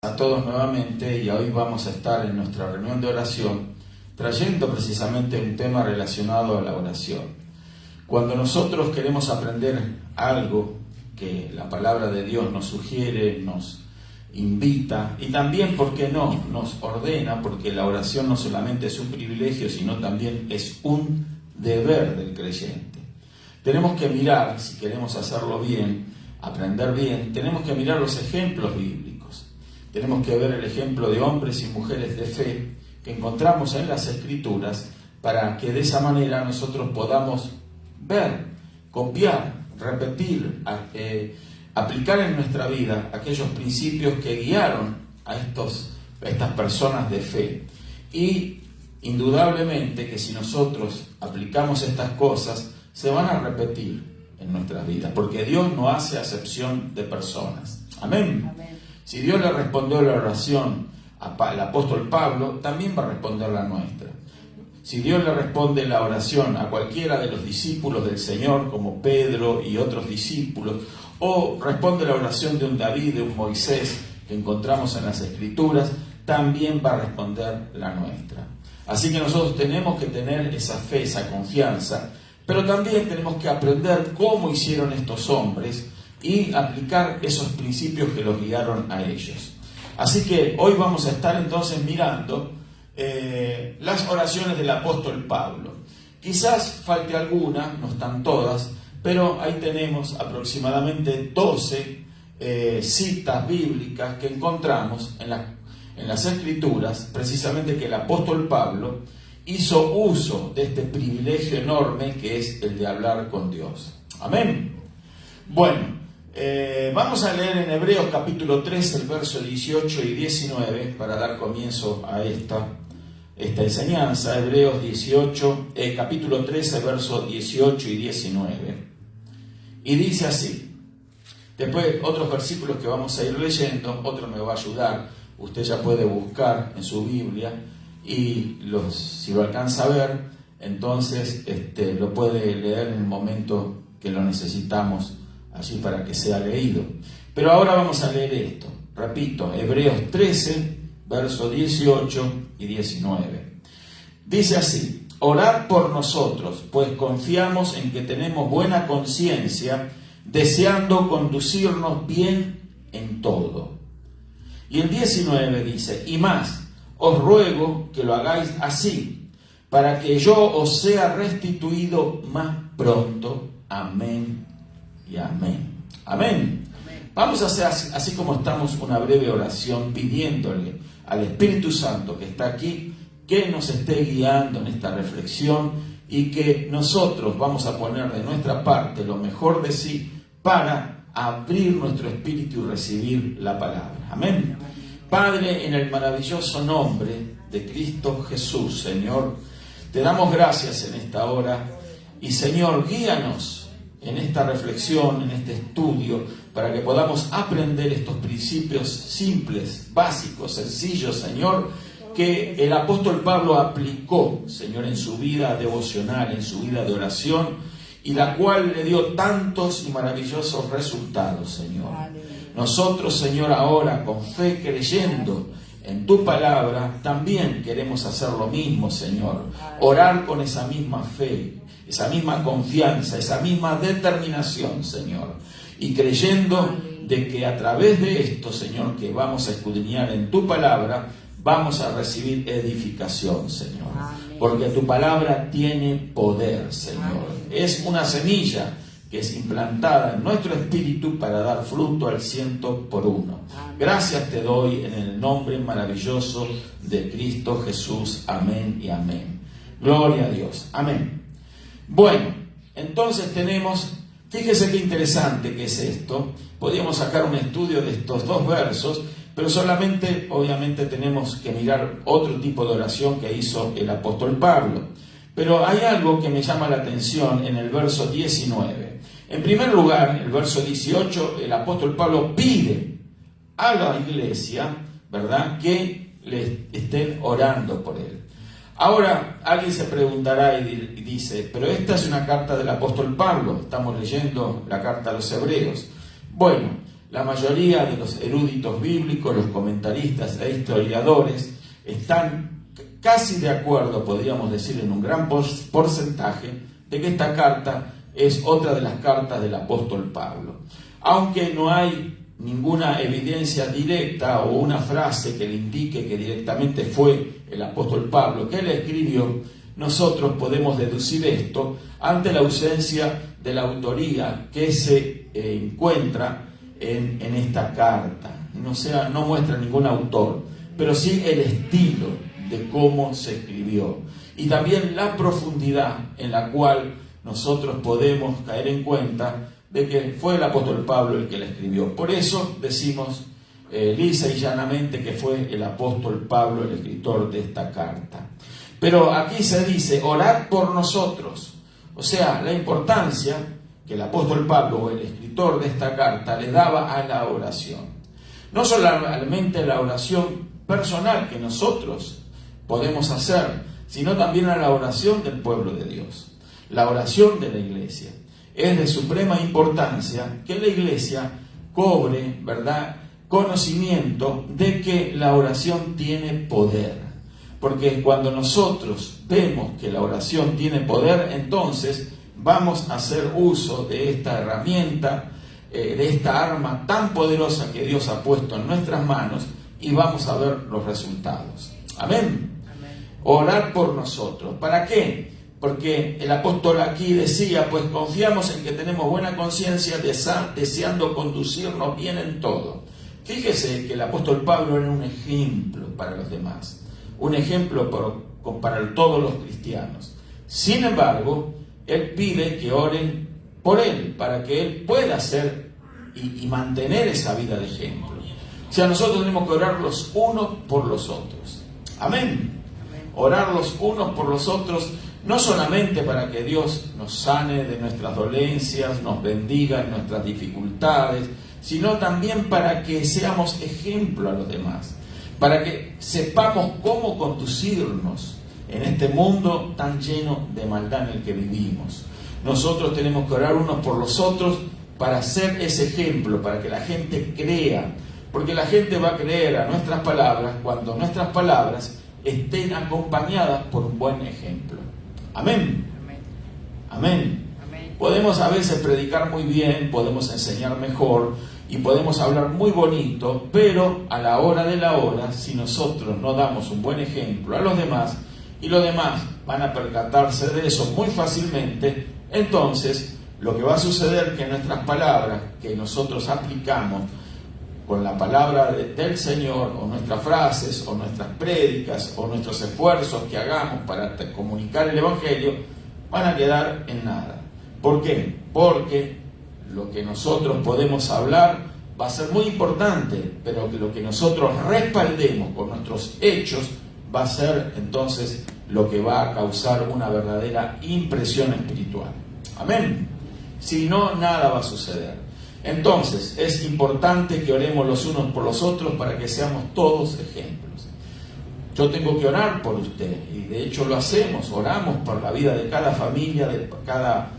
A todos nuevamente, y hoy vamos a estar en nuestra reunión de oración trayendo precisamente un tema relacionado a la oración. Cuando nosotros queremos aprender algo que la palabra de Dios nos sugiere, nos invita y también, ¿por qué no?, nos ordena, porque la oración no solamente es un privilegio, sino también es un deber del creyente. Tenemos que mirar, si queremos hacerlo bien, aprender bien, tenemos que mirar los ejemplos bíblicos. Tenemos que ver el ejemplo de hombres y mujeres de fe que encontramos en las Escrituras para que de esa manera nosotros podamos ver, copiar, repetir, aplicar en nuestra vida aquellos principios que guiaron a estas personas de fe. Y indudablemente que si nosotros aplicamos estas cosas, se van a repetir en nuestras vidas, porque Dios no hace acepción de personas. Amén. Amén. Si Dios le respondió la oración al apóstol Pablo, también va a responder la nuestra. Si Dios le responde la oración a cualquiera de los discípulos del Señor, como Pedro y otros discípulos, o responde la oración de un David, de un Moisés que encontramos en las Escrituras, también va a responder la nuestra. Así que nosotros tenemos que tener esa fe, esa confianza, pero también tenemos que aprender cómo hicieron estos hombres y aplicar esos principios que los guiaron a ellos. Así que hoy vamos a estar entonces mirando las oraciones del apóstol Pablo. Quizás falte alguna, no están todas, pero ahí tenemos aproximadamente 12 citas bíblicas que encontramos en las Escrituras, precisamente que el apóstol Pablo hizo uso de este privilegio enorme que es el de hablar con Dios. Amén. Bueno, vamos a leer en Hebreos capítulo 3, el verso 18 y 19, para dar comienzo a esta enseñanza. Hebreos capítulo 13, verso 18 y 19. Y dice así. Después otros versículos que vamos a ir leyendo, otro me va a ayudar. Usted ya puede buscar en su Biblia y si lo alcanza a ver, entonces lo puede leer en el momento que lo necesitamos, así para que sea leído. Pero ahora vamos a leer esto. Repito, Hebreos 13, versos 18 y 19. Dice así: orad por nosotros, pues confiamos en que tenemos buena conciencia, deseando conducirnos bien en todo. Y el 19 dice: y más, os ruego que lo hagáis así, para que yo os sea restituido más pronto. Amén y amén. Amén. Vamos a hacer así como estamos, una breve oración pidiéndole al Espíritu Santo que está aquí, que nos esté guiando en esta reflexión y que nosotros vamos a poner de nuestra parte lo mejor de sí para abrir nuestro espíritu y recibir la palabra. Amén. Padre, en el maravilloso nombre de Cristo Jesús, Señor, te damos gracias en esta hora y, Señor, guíanos en esta reflexión, en este estudio, para que podamos aprender estos principios simples, básicos, sencillos, Señor, que el apóstol Pablo aplicó, Señor, en su vida devocional, en su vida de oración, y la cual le dio tantos y maravillosos resultados, Señor. Nosotros, Señor, ahora con fe, creyendo en tu palabra, también queremos hacer lo mismo, Señor. Orar con esa misma fe, esa misma confianza, esa misma determinación, Señor. Y creyendo de que a través de esto, Señor, que vamos a escudriñar en tu palabra, vamos a recibir edificación, Señor. Porque tu palabra tiene poder, Señor. Es una semilla que es implantada en nuestro espíritu para dar fruto al 100%. Gracias te doy en el nombre maravilloso de Cristo Jesús. Amén y amén. Gloria a Dios. Amén. Bueno, entonces tenemos, fíjese qué interesante que es esto. Podríamos sacar un estudio de estos dos versos, pero solamente, obviamente, tenemos que mirar otro tipo de oración que hizo el apóstol Pablo. Pero hay algo que me llama la atención en el verso 19. En primer lugar, el verso 18, el apóstol Pablo pide a la iglesia, ¿verdad?, que le estén orando por él. Ahora, alguien se preguntará y dice, pero esta es una carta del apóstol Pablo, estamos leyendo la carta a los Hebreos. Bueno, la mayoría de los eruditos bíblicos, los comentaristas e historiadores están casi de acuerdo, podríamos decir en un gran porcentaje, de que esta carta es otra de las cartas del apóstol Pablo. Aunque no hay ninguna evidencia directa o una frase que le indique que directamente fue el apóstol Pablo que le escribió, nosotros podemos deducir esto ante la ausencia de la autoría que se encuentra en esta carta. No muestra ningún autor, pero sí el estilo de cómo se escribió y también la profundidad en la cual nosotros podemos caer en cuenta de que fue el apóstol Pablo el que la escribió. Por eso decimos lisa y llanamente que fue el apóstol Pablo el escritor de esta carta. Pero aquí se dice, orad por nosotros. O sea, la importancia que el apóstol Pablo, el escritor de esta carta, le daba a la oración. No solamente la oración personal que nosotros podemos hacer, sino también a la oración del pueblo de Dios, la oración de la iglesia. Es de suprema importancia que la iglesia cobre, ¿verdad?, conocimiento de que la oración tiene poder. Porque cuando nosotros vemos que la oración tiene poder, entonces vamos a hacer uso de esta herramienta, de esta arma tan poderosa que Dios ha puesto en nuestras manos y vamos a ver los resultados. Amén. Orar por nosotros. ¿Para qué? Porque el apóstol aquí decía, pues confiamos en que tenemos buena conciencia, deseando conducirnos bien en todo. Fíjese que el apóstol Pablo era un ejemplo para los demás, un ejemplo para todos los cristianos. Sin embargo, él pide que oren por él, para que él pueda ser y mantener esa vida de ejemplo. O sea, nosotros tenemos que orar los unos por los otros. Amén. Orar los unos por los otros, no solamente para que Dios nos sane de nuestras dolencias, nos bendiga en nuestras dificultades, sino también para que seamos ejemplo a los demás, para que sepamos cómo conducirnos en este mundo tan lleno de maldad en el que vivimos. Nosotros tenemos que orar unos por los otros para ser ese ejemplo, para que la gente crea, porque la gente va a creer a nuestras palabras cuando nuestras palabras estén acompañadas por un buen ejemplo. Amén. Amén. Podemos a veces predicar muy bien, podemos enseñar mejor y podemos hablar muy bonito, pero a la hora de la hora, si nosotros no damos un buen ejemplo a los demás y los demás van a percatarse de eso muy fácilmente, entonces lo que va a suceder es que nuestras palabras que nosotros aplicamos con la palabra del Señor, o nuestras frases, o nuestras prédicas, o nuestros esfuerzos que hagamos para comunicar el Evangelio, van a quedar en nada. ¿Por qué? Porque lo que nosotros podemos hablar va a ser muy importante, pero que lo que nosotros respaldemos con nuestros hechos va a ser entonces lo que va a causar una verdadera impresión espiritual. Amén. Si no, nada va a suceder. Entonces, es importante que oremos los unos por los otros para que seamos todos ejemplos. Yo tengo que orar por usted, y de hecho lo hacemos, oramos por la vida de cada familia, de cada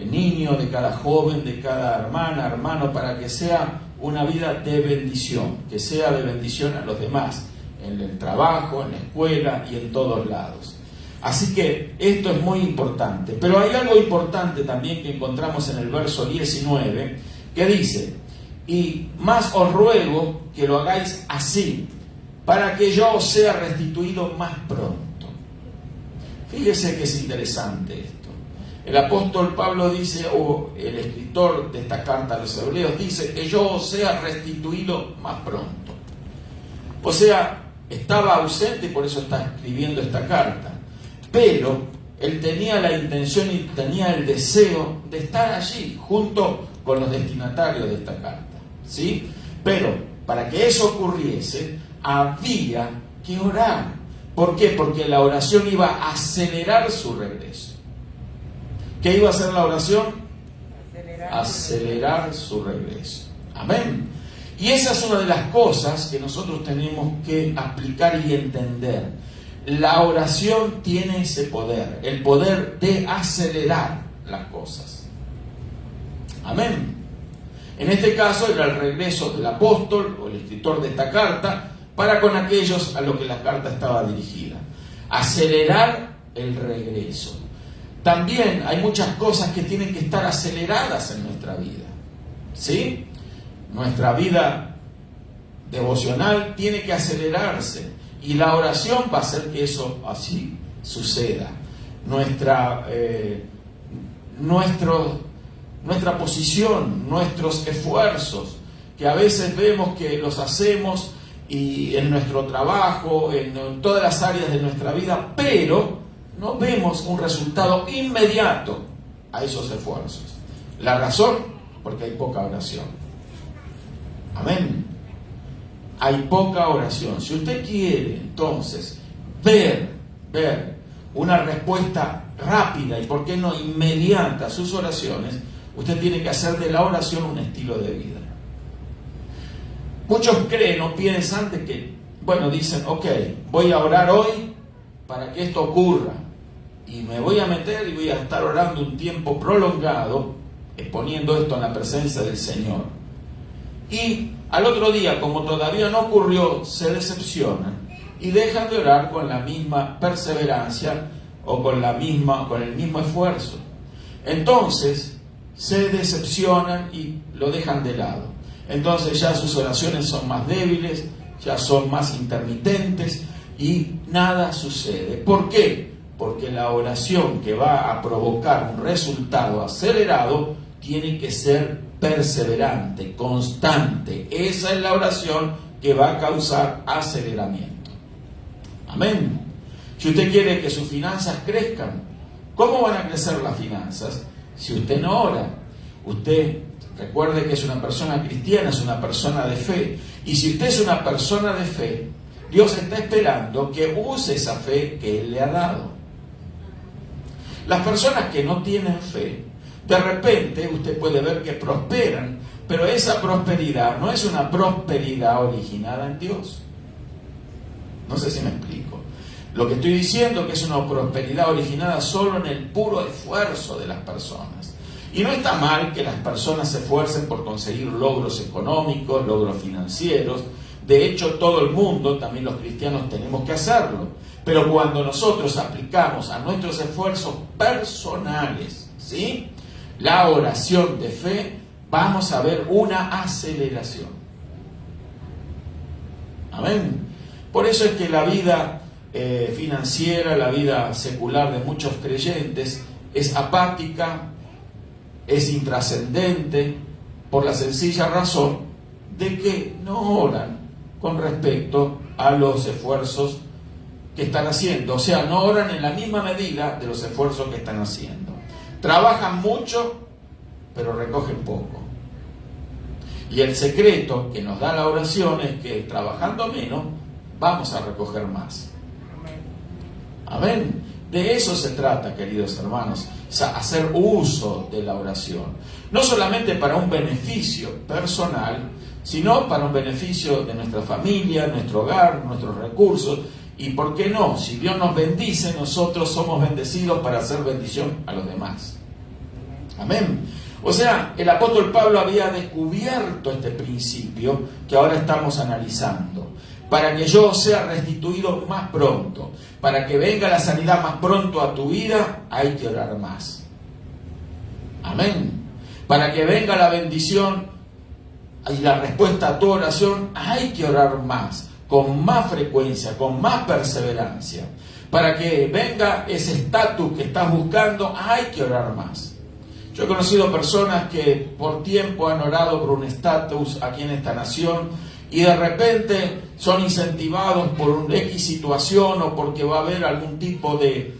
niño, de cada joven, de cada hermana, hermano, para que sea una vida de bendición, que sea de bendición a los demás, en el trabajo, en la escuela y en todos lados. Así que esto es muy importante. Pero hay algo importante también que encontramos en el verso 19, que dice, y más os ruego que lo hagáis así, para que yo os sea restituido más pronto. Fíjese que es interesante esto. El apóstol Pablo dice, o el escritor de esta carta a los hebreos dice, que yo os sea restituido más pronto. O sea, estaba ausente y por eso está escribiendo esta carta. Pero él tenía la intención y tenía el deseo de estar allí, junto con los destinatarios de esta carta, ¿sí? Pero para que eso ocurriese, había que orar. ¿Por qué? Porque la oración iba a acelerar su regreso. ¿Qué iba a hacer la oración? Acelerar su regreso. Amén. Y esa es una de las cosas que nosotros tenemos que aplicar y entender. La oración tiene ese poder, el poder de acelerar las cosas. Amén. En este caso era el regreso del apóstol o el escritor de esta carta para con aquellos a los que la carta estaba dirigida. Acelerar el regreso. También hay muchas cosas que tienen que estar aceleradas en nuestra vida. ¿Sí? Nuestra vida devocional tiene que acelerarse y la oración va a hacer que eso así suceda. Nuestra posición, nuestros esfuerzos, que a veces vemos que los hacemos y en nuestro trabajo, en todas las áreas de nuestra vida, pero no vemos un resultado inmediato a esos esfuerzos. La razón, porque hay poca oración. Amén. Hay poca oración. Si usted quiere entonces ver una respuesta rápida y por qué no inmediata a sus oraciones, usted tiene que hacer de la oración un estilo de vida. Muchos creen o piensan de que, dicen, ok, voy a orar hoy para que esto ocurra y me voy a meter y voy a estar orando un tiempo prolongado, exponiendo esto en la presencia del Señor. Y al otro día, como todavía no ocurrió, se decepcionan y dejan de orar con la misma perseverancia o con el mismo esfuerzo. Entonces se decepcionan y lo dejan de lado. Entonces ya sus oraciones son más débiles, ya son más intermitentes y nada sucede. ¿Por qué? Porque la oración que va a provocar un resultado acelerado tiene que ser perseverante, constante. Esa es la oración que va a causar aceleramiento. Amén. Si usted quiere que sus finanzas crezcan, ¿cómo van a crecer las finanzas? Si usted no ora. Usted recuerde que es una persona cristiana, es una persona de fe. Y si usted es una persona de fe, Dios está esperando que use esa fe que Él le ha dado. Las personas que no tienen fe, de repente usted puede ver que prosperan, pero esa prosperidad no es una prosperidad originada en Dios. No sé si me explico. Lo que estoy diciendo es que es una prosperidad originada solo en el puro esfuerzo de las personas. Y no está mal que las personas se esfuercen por conseguir logros económicos, logros financieros. De hecho, todo el mundo, también los cristianos, tenemos que hacerlo. Pero cuando nosotros aplicamos a nuestros esfuerzos personales, ¿sí?, la oración de fe, vamos a ver una aceleración. Amén. Por eso es que la vida financiera, la vida secular de muchos creyentes es apática, es intrascendente, por la sencilla razón de que no oran con respecto a los esfuerzos que están haciendo. O sea, no oran en la misma medida de los esfuerzos que están haciendo. Trabajan mucho, pero recogen poco. Y el secreto que nos da la oración es que trabajando menos, vamos a recoger más. Amén. De eso se trata, queridos hermanos, hacer uso de la oración. No solamente para un beneficio personal, sino para un beneficio de nuestra familia, nuestro hogar, nuestros recursos. Y por qué no, si Dios nos bendice, nosotros somos bendecidos para hacer bendición a los demás. Amén. O sea, el apóstol Pablo había descubierto este principio que ahora estamos analizando. Para que yo sea restituido más pronto, para que venga la sanidad más pronto a tu vida, hay que orar más. Amén. Para que venga la bendición y la respuesta a tu oración, hay que orar más, con más frecuencia, con más perseverancia. Para que venga ese estatus que estás buscando, hay que orar más. Yo he conocido personas que por tiempo han orado por un estatus aquí en esta nación y de repente son incentivados por una X situación o porque va a haber algún tipo de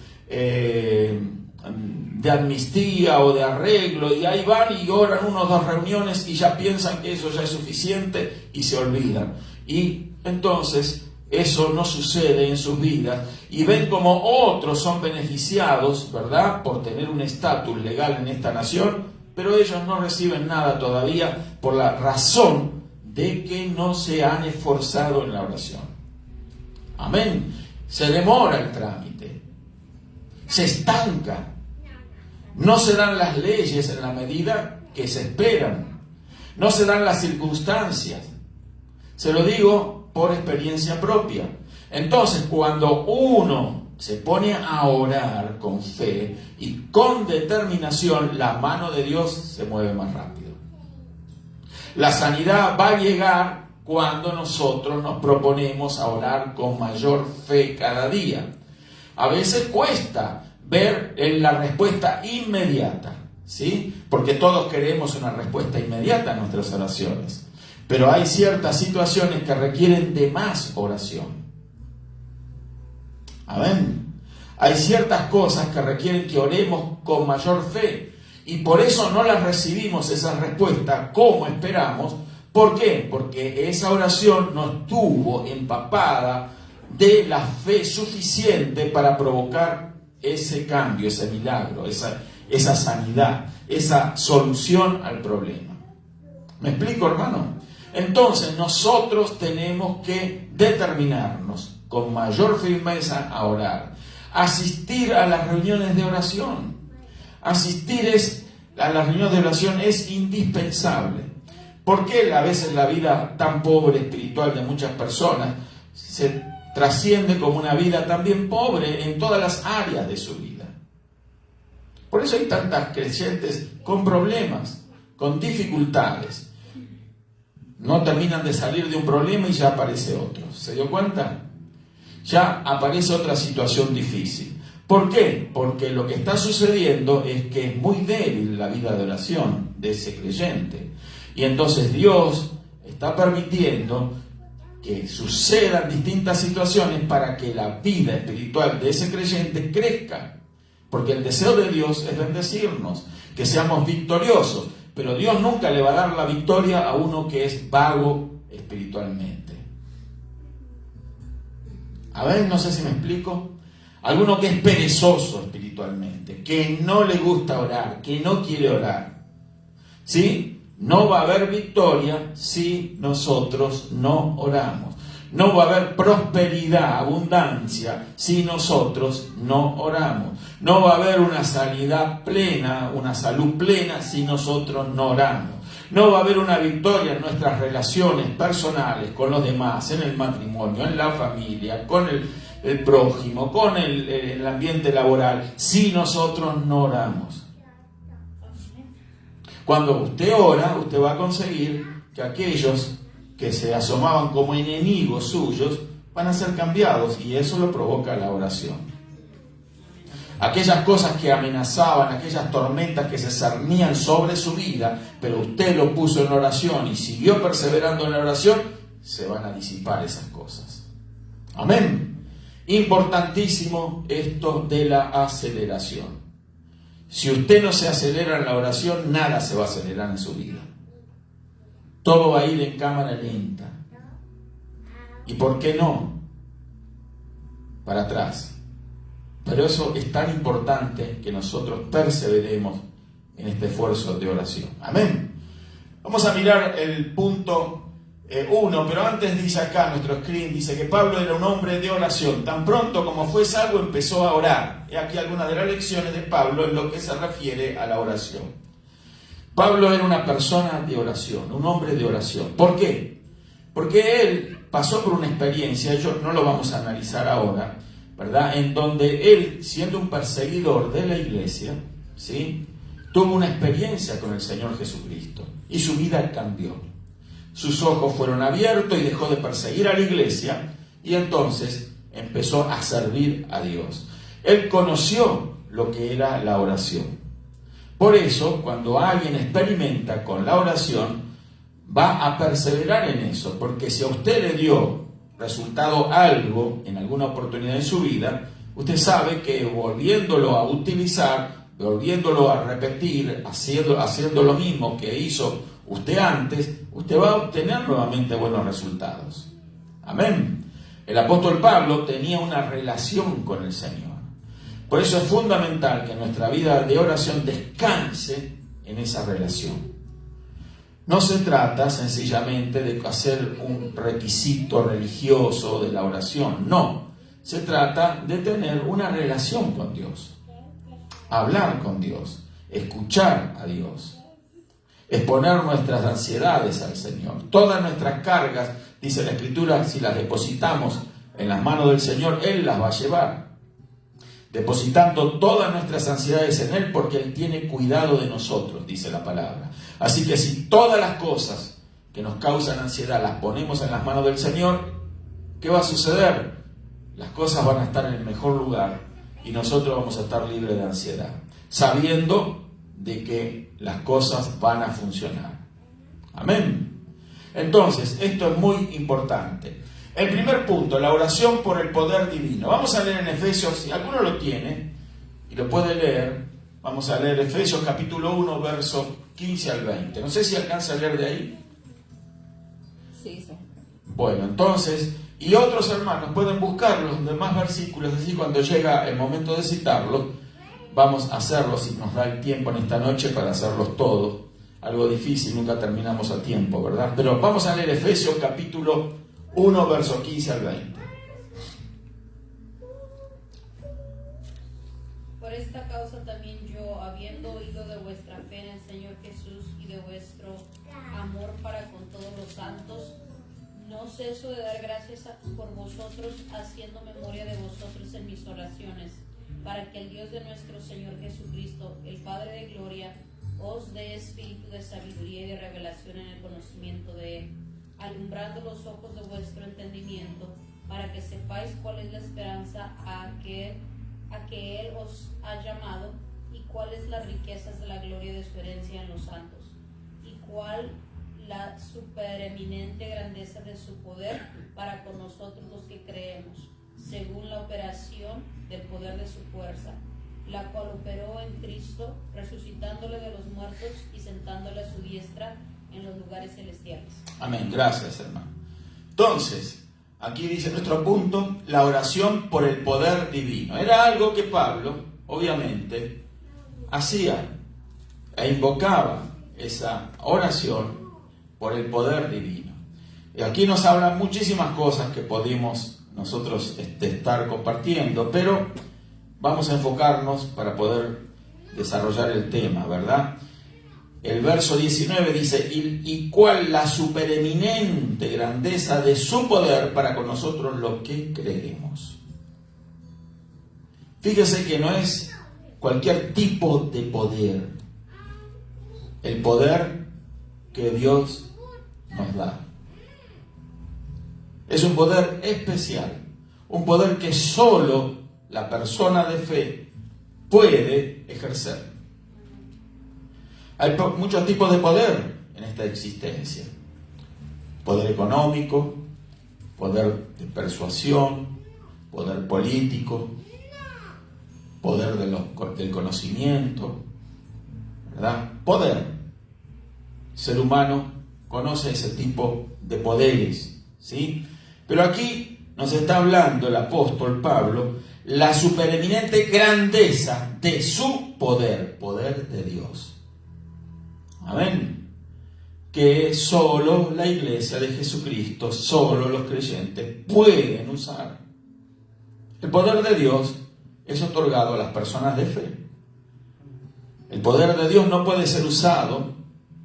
amnistía o de arreglo, y ahí van y oran 1 o 2 reuniones y ya piensan que eso ya es suficiente y se olvidan. Y entonces eso no sucede en sus vidas y ven como otros son beneficiados, ¿verdad?, por tener un estatus legal en esta nación, pero ellos no reciben nada todavía por la razón de que no se han esforzado en la oración. Amén. Se demora el trámite, se estanca, no se dan las leyes en la medida que se esperan. no se dan las circunstancias. Se lo digo por experiencia propia. Entonces, cuando uno se pone a orar con fe y con determinación, la mano de Dios se mueve más rápido. La sanidad va a llegar cuando nosotros nos proponemos a orar con mayor fe cada día. A veces cuesta ver la respuesta inmediata, ¿sí? Porque todos queremos una respuesta inmediata a nuestras oraciones. Pero hay ciertas situaciones que requieren de más oración. Amén. Hay ciertas cosas que requieren que oremos con mayor fe. Y por eso no las recibimos, esa respuesta, como esperamos. ¿Por qué? Porque esa oración no estuvo empapada de la fe suficiente para provocar ese cambio, ese milagro, esa sanidad, esa solución al problema. ¿Me explico, hermano? Entonces nosotros tenemos que determinarnos con mayor firmeza a orar, asistir a las reuniones de oración. Asistir a las reuniones de oración es indispensable. ¿Por qué a veces la vida tan pobre espiritual de muchas personas se trasciende como una vida también pobre en todas las áreas de su vida? Por eso hay tantas creyentes con problemas, con dificultades. No terminan de salir de un problema y ya aparece otro. ¿Se dio cuenta? Ya aparece otra situación difícil. ¿Por qué? Porque lo que está sucediendo es que es muy débil la vida de oración de ese creyente. Y entonces Dios está permitiendo que sucedan distintas situaciones para que la vida espiritual de ese creyente crezca. Porque el deseo de Dios es bendecirnos, que seamos victoriosos. Pero Dios nunca le va a dar la victoria a uno que es vago espiritualmente. A ver, no sé si me explico. Alguno que es perezoso espiritualmente, que no le gusta orar, que no quiere orar. ¿Sí? No va a haber victoria si nosotros no oramos. No va a haber prosperidad, abundancia, si nosotros no oramos. No va a haber una sanidad plena, una salud plena, si nosotros no oramos. No va a haber una victoria en nuestras relaciones personales con los demás, en el matrimonio, en la familia, con el prójimo, con el ambiente laboral, si nosotros no oramos. Cuando usted ora, usted va a conseguir que aquellos que se asomaban como enemigos suyos van a ser cambiados, y eso lo provoca la oración. Aquellas cosas que amenazaban, aquellas tormentas que se cernían sobre su vida, pero usted lo puso en oración y siguió perseverando en la oración, se van a disipar esas cosas. Amén. Importantísimo esto de la aceleración. Si usted no se acelera en la oración, nada se va a acelerar en su vida. Todo va a ir en cámara lenta. ¿Y por qué no? Para atrás. Pero eso es tan importante que nosotros perseveremos en este esfuerzo de oración. Amén. Vamos a mirar el punto 1, pero antes dice acá nuestro screen, dice que Pablo era un hombre de oración. Tan pronto como fue salvo empezó a orar. He aquí algunas de las lecciones de Pablo en lo que se refiere a la oración. Pablo era una persona de oración, un hombre de oración. ¿Por qué? Porque él pasó por una experiencia, no lo vamos a analizar ahora, ¿verdad? En donde él, siendo un perseguidor de la iglesia, ¿sí?, tuvo una experiencia con el Señor Jesucristo y su vida cambió. Sus ojos fueron abiertos y dejó de perseguir a la iglesia y entonces empezó a servir a Dios. Él conoció lo que era la oración. Por eso, cuando alguien experimenta con la oración, va a perseverar en eso, porque si a usted le dio resultado algo en alguna oportunidad en su vida, usted sabe que volviéndolo a utilizar, volviéndolo a repetir, haciendo lo mismo que hizo usted antes, usted va a obtener nuevamente buenos resultados. Amén. El apóstol Pablo tenía una relación con el Señor. Por eso es fundamental que nuestra vida de oración descanse en esa relación. No se trata sencillamente de hacer un requisito religioso de la oración, no. Se trata de tener una relación con Dios, hablar con Dios, escuchar a Dios. exponer nuestras ansiedades al Señor. Todas nuestras cargas, dice la Escritura, si las depositamos en las manos del Señor, Él las va a llevar. Depositando todas nuestras ansiedades en Él, porque Él tiene cuidado de nosotros, dice la palabra. Así que si todas las cosas que nos causan ansiedad las ponemos en las manos del Señor, ¿qué va a suceder? Las cosas van a estar en el mejor lugar y nosotros vamos a estar libres de ansiedad, sabiendo de que las cosas van a funcionar. Amén. Entonces, esto es muy importante. El primer punto, la oración por el poder divino. Vamos a leer en Efesios, si alguno lo tiene y lo puede leer, vamos a leer Efesios capítulo 1, verso 15 al 20. No sé si alcanza a leer de ahí. Sí, sí. Bueno, entonces, y otros hermanos pueden buscar los demás versículos, así cuando llega el momento de citarlos, vamos a hacerlos si nos da el tiempo en esta noche para hacerlos todos. Algo difícil, nunca terminamos a tiempo, ¿verdad? Pero vamos a leer Efesios capítulo 1, verso 15 al 20. Por esta causa también yo, habiendo oído de vuestra fe en el Señor Jesús y de vuestro amor para con todos los santos, no ceso de dar gracias por vosotros, haciendo memoria de vosotros en mis oraciones, para que el Dios de nuestro Señor Jesucristo, el Padre de gloria, os dé espíritu de sabiduría y de revelación en el conocimiento de Él, alumbrando los ojos de vuestro entendimiento, para que sepáis cuál es la esperanza a que Él os ha llamado, y cuáles las riquezas de la gloria de su herencia en los santos, y cuál la supereminente grandeza de su poder para con nosotros los que creemos, según la operación del poder de su fuerza, la cual operó en Cristo, resucitándole de los muertos y sentándole a su diestra en los lugares celestiales. Amén, gracias hermano. Entonces, aquí dice nuestro punto, la oración por el poder divino. Era algo que Pablo, obviamente, hacía e invocaba esa oración por el poder divino. Y aquí nos hablan muchísimas cosas que podemos nosotros estar compartiendo, pero vamos a enfocarnos para poder desarrollar el tema, ¿verdad? El verso 19 dice, y cuál la supereminente grandeza de su poder para con nosotros los que creemos. Fíjese que no es cualquier tipo de poder, el poder que Dios nos da. Es un poder especial, un poder que solo la persona de fe puede ejercer. Hay muchos tipos de poder en esta existencia. Poder económico, poder de persuasión, poder político, poder del conocimiento, ¿verdad? Poder. El ser humano conoce ese tipo de poderes, ¿sí? Pero aquí nos está hablando el apóstol Pablo la supereminente grandeza de su poder, poder de Dios. Amén. Que solo la iglesia de Jesucristo, solo los creyentes pueden usar. El poder de Dios es otorgado a las personas de fe. El poder de Dios no puede ser usado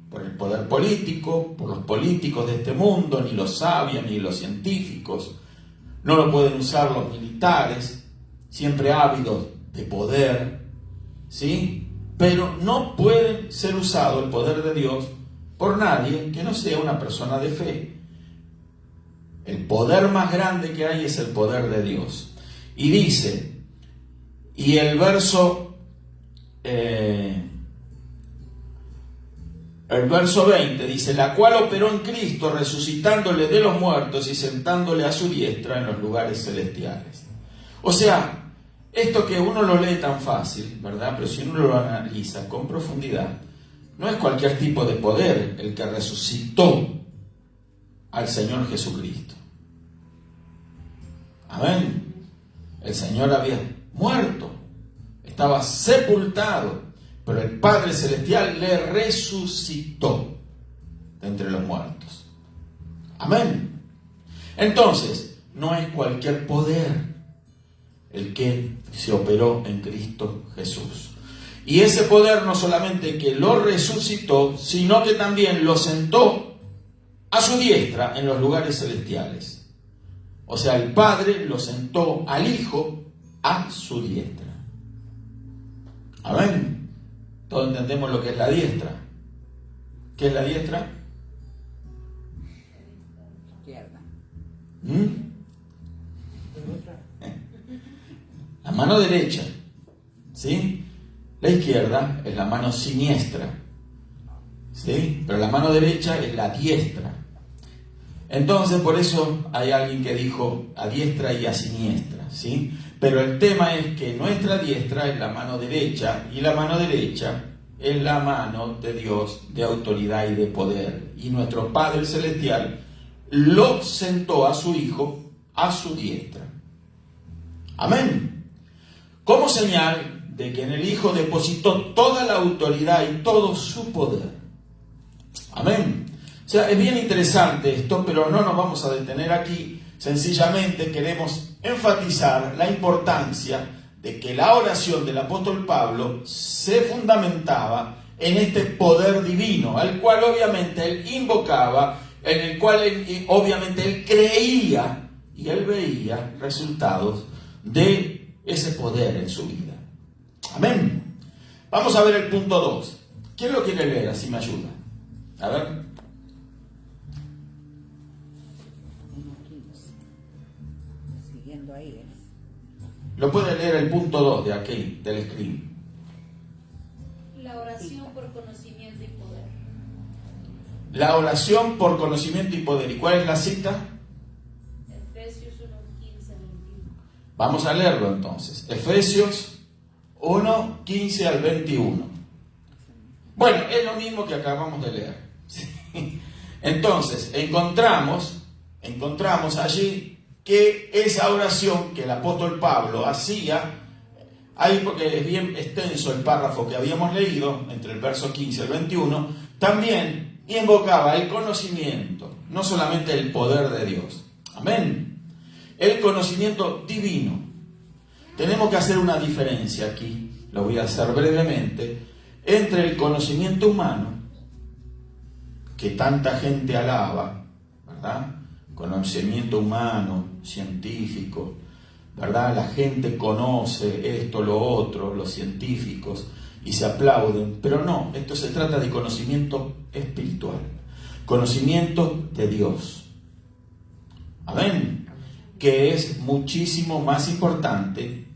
por el poder político, por los políticos de este mundo, ni los sabios, ni los científicos. No lo pueden usar los militares, siempre ávidos de poder, ¿sí? Pero no puede ser usado el poder de Dios por nadie que no sea una persona de fe. El poder más grande que hay es el poder de Dios. Y dice, y el verso 20 dice, la cual operó en Cristo, resucitándole de los muertos y sentándole a su diestra en los lugares celestiales. O sea, esto que uno lo lee tan fácil, ¿verdad? Pero si uno lo analiza con profundidad, no es cualquier tipo de poder el que resucitó al Señor Jesucristo. Amén. El Señor había muerto, estaba sepultado, pero el Padre Celestial le resucitó de entre los muertos. Amén. Entonces, no es cualquier poder el que se operó en Cristo Jesús. Y ese poder no solamente que lo resucitó, sino que también lo sentó a su diestra en los lugares celestiales. O sea, el Padre lo sentó al Hijo a su diestra. Amén. Todos entendemos lo que es la diestra. ¿Qué es la diestra? Izquierda. La mano derecha, ¿sí? La izquierda es la mano siniestra, ¿sí? Pero la mano derecha es la diestra. Entonces, por eso hay alguien que dijo a diestra y a siniestra, ¿sí? Pero el tema es que nuestra diestra es la mano derecha y la mano derecha es la mano de Dios de autoridad y de poder. Y nuestro Padre Celestial lo sentó a su Hijo a su diestra. Amén. Como señal de que en el Hijo depositó toda la autoridad y todo su poder. Amén. O sea, es bien interesante esto, pero no nos vamos a detener aquí. Sencillamente queremos enfatizar la importancia de que la oración del apóstol Pablo se fundamentaba en este poder divino, al cual obviamente él invocaba, en el cual obviamente él creía y él veía resultados de ese poder en su vida. Amén. Vamos a ver el punto 2. ¿Quién lo quiere leer? Así me ayuda. A ver. 1:15. Siguiendo ahí es. Lo puede leer el punto 2 de aquí, del screen. La oración por conocimiento y poder. La oración por conocimiento y poder. ¿Y cuál es la cita? Efesios 1:15-21. Vamos a leerlo entonces. Efesios 1:15 al 21. Bueno, es lo mismo que acabamos de leer. Entonces, encontramos allí que esa oración que el apóstol Pablo hacía, ahí porque es bien extenso el párrafo que habíamos leído, entre el verso 15 y el 21, también invocaba el conocimiento, no solamente el poder de Dios. Amén. El conocimiento divino. Tenemos que hacer una diferencia aquí, lo voy a hacer brevemente, entre el conocimiento humano, que tanta gente alaba, ¿verdad? Conocimiento humano, científico, ¿verdad? La gente conoce esto, lo otro, los científicos, y se aplauden, pero no, esto se trata de conocimiento espiritual, conocimiento de Dios. Amén. Que es muchísimo más importante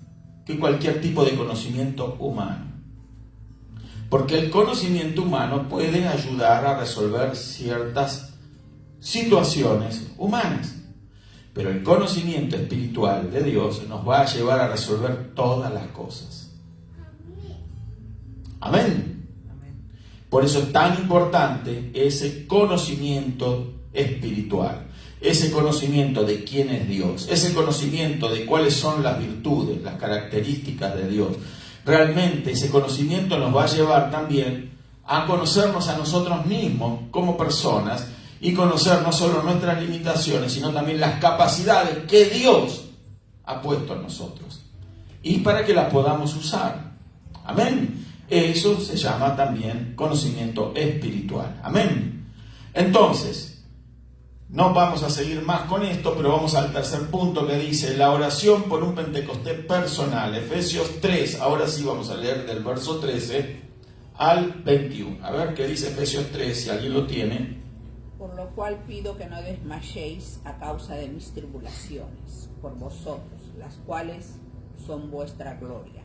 que cualquier tipo de conocimiento humano. Porque el conocimiento humano puede ayudar a resolver ciertas situaciones humanas. Pero el conocimiento espiritual de Dios nos va a llevar a resolver todas las cosas. Amén. Por eso es tan importante ese conocimiento espiritual. Ese conocimiento de quién es Dios. Ese conocimiento de cuáles son las virtudes, las características de Dios. Realmente ese conocimiento nos va a llevar también a conocernos a nosotros mismos como personas y conocer no solo nuestras limitaciones, sino también las capacidades que Dios ha puesto en nosotros y para que las podamos usar. Amén. Eso se llama también conocimiento espiritual. Amén. Entonces, no vamos a seguir más con esto, pero vamos al tercer punto que dice la oración por un Pentecostés personal. Efesios 3, ahora sí vamos a leer del verso 13 al 21. A ver qué dice Efesios 3, si alguien lo tiene. Por lo cual pido que no desmayéis a causa de mis tribulaciones, por vosotros, las cuales son vuestra gloria.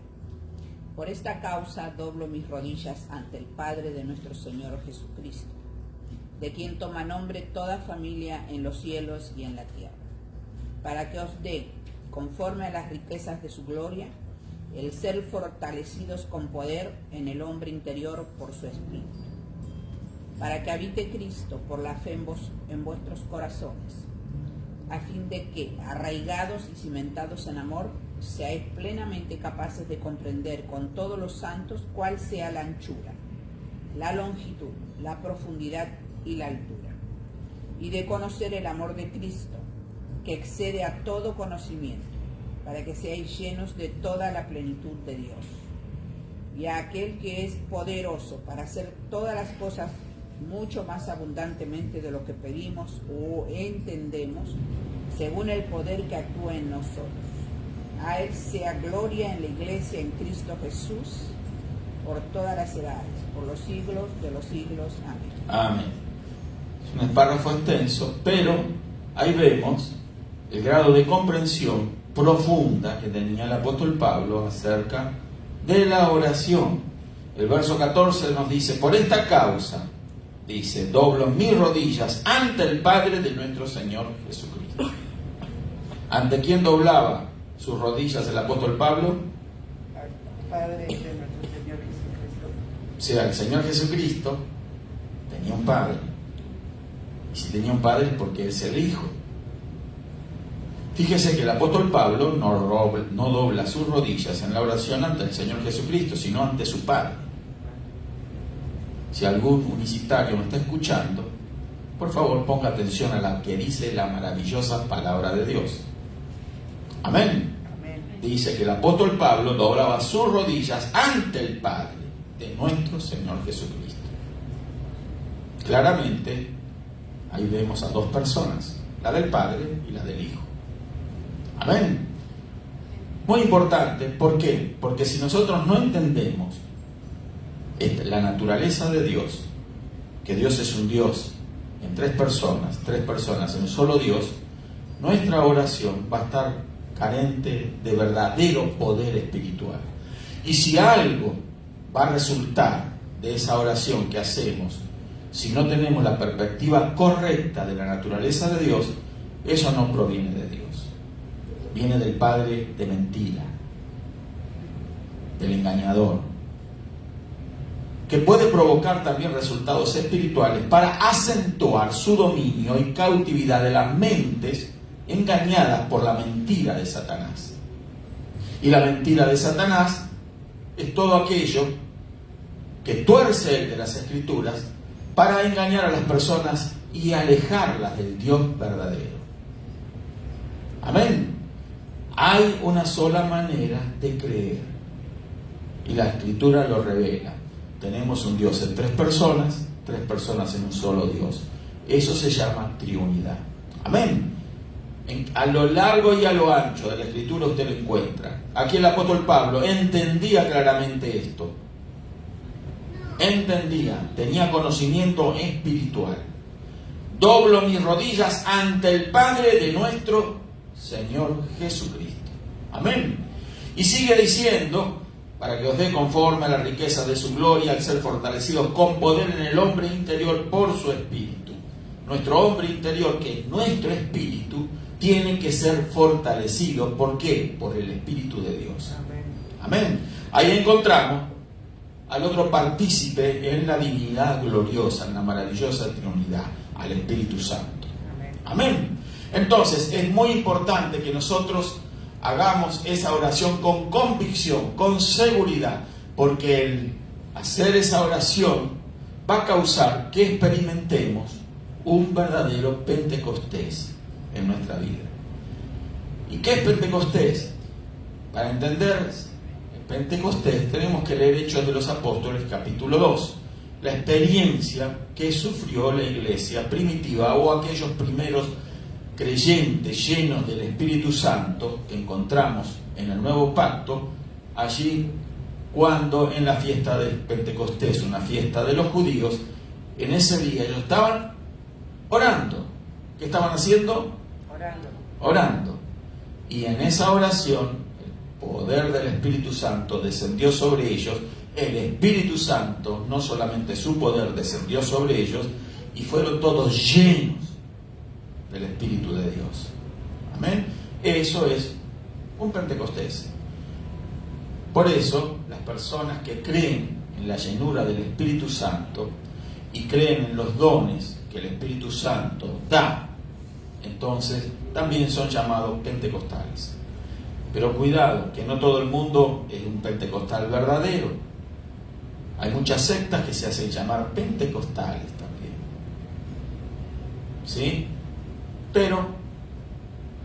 Por esta causa doblo mis rodillas ante el Padre de nuestro Señor Jesucristo, de quien toma nombre toda familia en los cielos y en la tierra, para que os dé, conforme a las riquezas de su gloria, el ser fortalecidos con poder en el hombre interior por su espíritu, para que habite Cristo por la fe en vuestros corazones, a fin de que, arraigados y cimentados en amor, seáis plenamente capaces de comprender con todos los santos cuál sea la anchura, la longitud, la profundidad y la altura, y de conocer el amor de Cristo, que excede a todo conocimiento, para que seáis llenos de toda la plenitud de Dios. y a aquel que es poderoso para hacer todas las cosas mucho más abundantemente de lo que pedimos o entendemos, según el poder que actúa en nosotros. A Él sea gloria en la Iglesia, en Cristo Jesús, por todas las edades, por los siglos de los siglos. Amén. Amén. Es un párrafo extenso, pero ahí vemos el grado de comprensión profunda que tenía el apóstol Pablo acerca de la oración. El verso 14 nos dice: por esta causa, dice, doblo mis rodillas ante el Padre de nuestro Señor Jesucristo. ¿Ante quién doblaba sus rodillas el apóstol Pablo? Al Padre de nuestro Señor Jesucristo. O sea, el Señor Jesucristo tenía un Padre. Y si tenía un Padre es porque es el Hijo. Fíjese que el apóstol Pablo no dobla sus rodillas en la oración ante el Señor Jesucristo, sino ante su Padre. Si algún unicitario me está escuchando, por favor ponga atención a la que dice la maravillosa palabra de Dios. Amén. Amén. Dice que el apóstol Pablo doblaba sus rodillas ante el Padre de nuestro Señor Jesucristo. Claramente, ahí vemos a dos personas, la del Padre y la del Hijo. Amén. Muy importante, ¿por qué? Porque si nosotros no entendemos la naturaleza de Dios, que Dios es un Dios en tres personas en un solo Dios, nuestra oración va a estar carente de verdadero poder espiritual. Y si algo va a resultar de esa oración que hacemos, si no tenemos la perspectiva correcta de la naturaleza de Dios, eso no proviene de Dios. Viene del padre de mentira, del engañador, que puede provocar también resultados espirituales para acentuar su dominio y cautividad de las mentes engañadas por la mentira de Satanás. Y la mentira de Satanás es todo aquello que tuerce de las Escrituras para engañar a las personas y alejarlas del Dios verdadero. Amén. Hay una sola manera de creer y la Escritura lo revela. Tenemos un Dios en tres personas en un solo Dios. Eso se llama triunidad. Amén. A lo largo y a lo ancho de la Escritura usted lo encuentra. Aquí el apóstol Pablo entendía claramente esto. Tenía conocimiento espiritual. Doblo mis rodillas ante el Padre de nuestro Señor Jesucristo. Amén. Y sigue diciendo, para que os dé conforme a la riqueza de su gloria, al ser fortalecidos con poder en el hombre interior por su espíritu. Nuestro hombre interior, que es nuestro espíritu, tiene que ser fortalecido. ¿Por qué? Por el Espíritu de Dios. Amén. Ahí encontramos al otro partícipe en la divinidad gloriosa, en la maravillosa Trinidad, al Espíritu Santo. Amén. Entonces, es muy importante que nosotros hagamos esa oración con convicción, con seguridad, porque el hacer esa oración va a causar que experimentemos un verdadero Pentecostés en nuestra vida. ¿Y qué es Pentecostés? Para entender Pentecostés tenemos que leer Hechos de los Apóstoles capítulo 2, la experiencia que sufrió la iglesia primitiva o aquellos primeros creyentes llenos del Espíritu Santo que encontramos en el Nuevo Pacto, allí cuando en la fiesta de Pentecostés, una fiesta de los judíos, en ese día ellos estaban orando. ¿Qué estaban haciendo? Orando. Y en esa oración el poder del Espíritu Santo descendió sobre ellos. El Espíritu Santo, no solamente su poder descendió sobre ellos, y fueron todos llenos del Espíritu de Dios. Amén. Eso es un Pentecostés. Por eso, las personas que creen en la llenura del Espíritu Santo y creen en los dones que el Espíritu Santo da, entonces también son llamados pentecostales. Pero cuidado, que no todo el mundo es un pentecostal verdadero. Hay muchas sectas que se hacen llamar pentecostales también. ¿Sí? Pero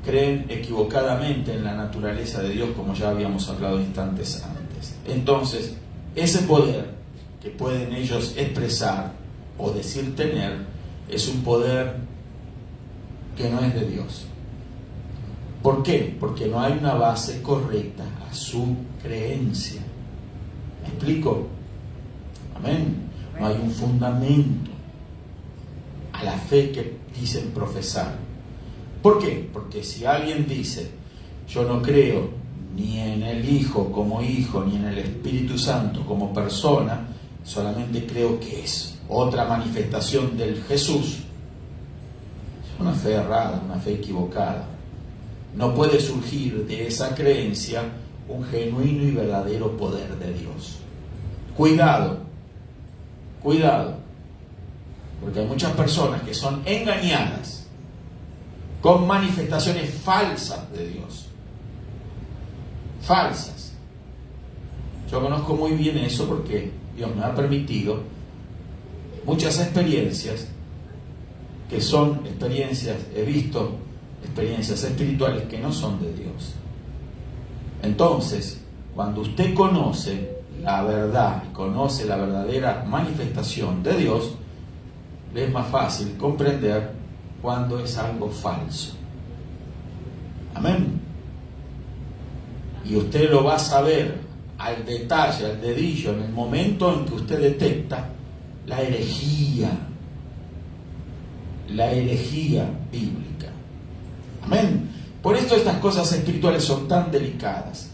creen equivocadamente en la naturaleza de Dios, como ya habíamos hablado instantes antes. Entonces, ese poder que pueden ellos expresar o decir tener es un poder que no es de Dios. ¿Por qué? Porque no hay una base correcta a su creencia. ¿Me explico? Amén. No hay un fundamento a la fe que dicen profesar. ¿Por qué? Porque si alguien dice, yo no creo ni en el Hijo, ni en el Espíritu Santo como persona, solamente creo que es otra manifestación del Jesús, es una fe errada, una fe equivocada. No puede surgir de esa creencia un genuino y verdadero poder de Dios. Cuidado, porque hay muchas personas que son engañadas con manifestaciones falsas de Dios. Falsas. Yo conozco muy bien eso porque Dios me ha permitido muchas experiencias que son experiencias, he visto experiencias espirituales que no son de Dios. Entonces, cuando usted conoce la verdad y conoce la verdadera manifestación de Dios, le es más fácil comprender cuando es algo falso. Amén. Y usted lo va a saber al detalle, al dedillo, en el momento en que usted detecta la herejía bíblica. Amén. Por esto estas cosas espirituales son tan delicadas.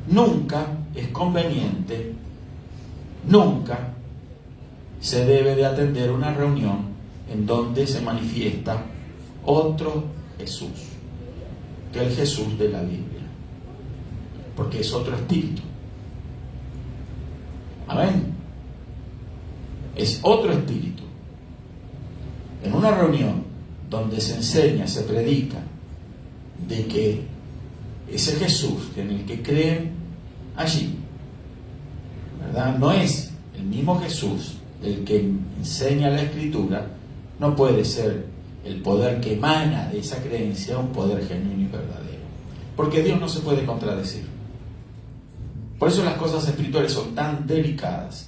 Nunca es conveniente, nunca se debe de atender una reunión en donde se manifiesta otro Jesús que el Jesús de la Biblia, porque es otro espíritu. Amén. Es otro espíritu. En una reunión donde se enseña, se predica de que ese Jesús en el que creen allí, ¿verdad?, no es el mismo Jesús del que enseña la Escritura, no puede ser el poder que emana de esa creencia un poder genuino y verdadero, porque Dios no se puede contradecir. Por eso las cosas espirituales son tan delicadas.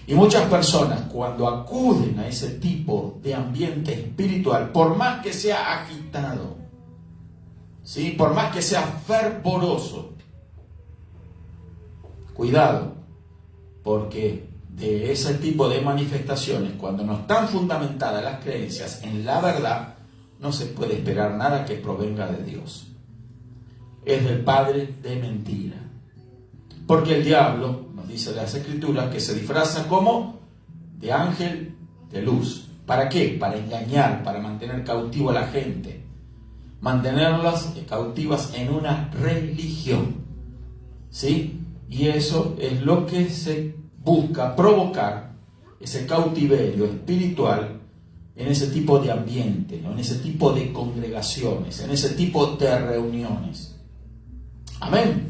Y muchas personas, cuando acuden a ese tipo de ambiente espiritual, por más que sea agitado, ¿sí?, por más que sea fervoroso, cuidado, porque de ese tipo de manifestaciones, cuando no están fundamentadas las creencias en la verdad, no se puede esperar nada que provenga de Dios. Es del padre de mentira. Porque el diablo, nos dice las Escrituras, que se disfraza como de ángel de luz. ¿Para qué? Para engañar, para mantener cautivo a la gente. Mantenerlas cautivas en una religión. ¿Sí? Y eso es lo que se busca provocar, ese cautiverio espiritual en ese tipo de ambiente, ¿no?, en ese tipo de congregaciones, en ese tipo de reuniones. Amén.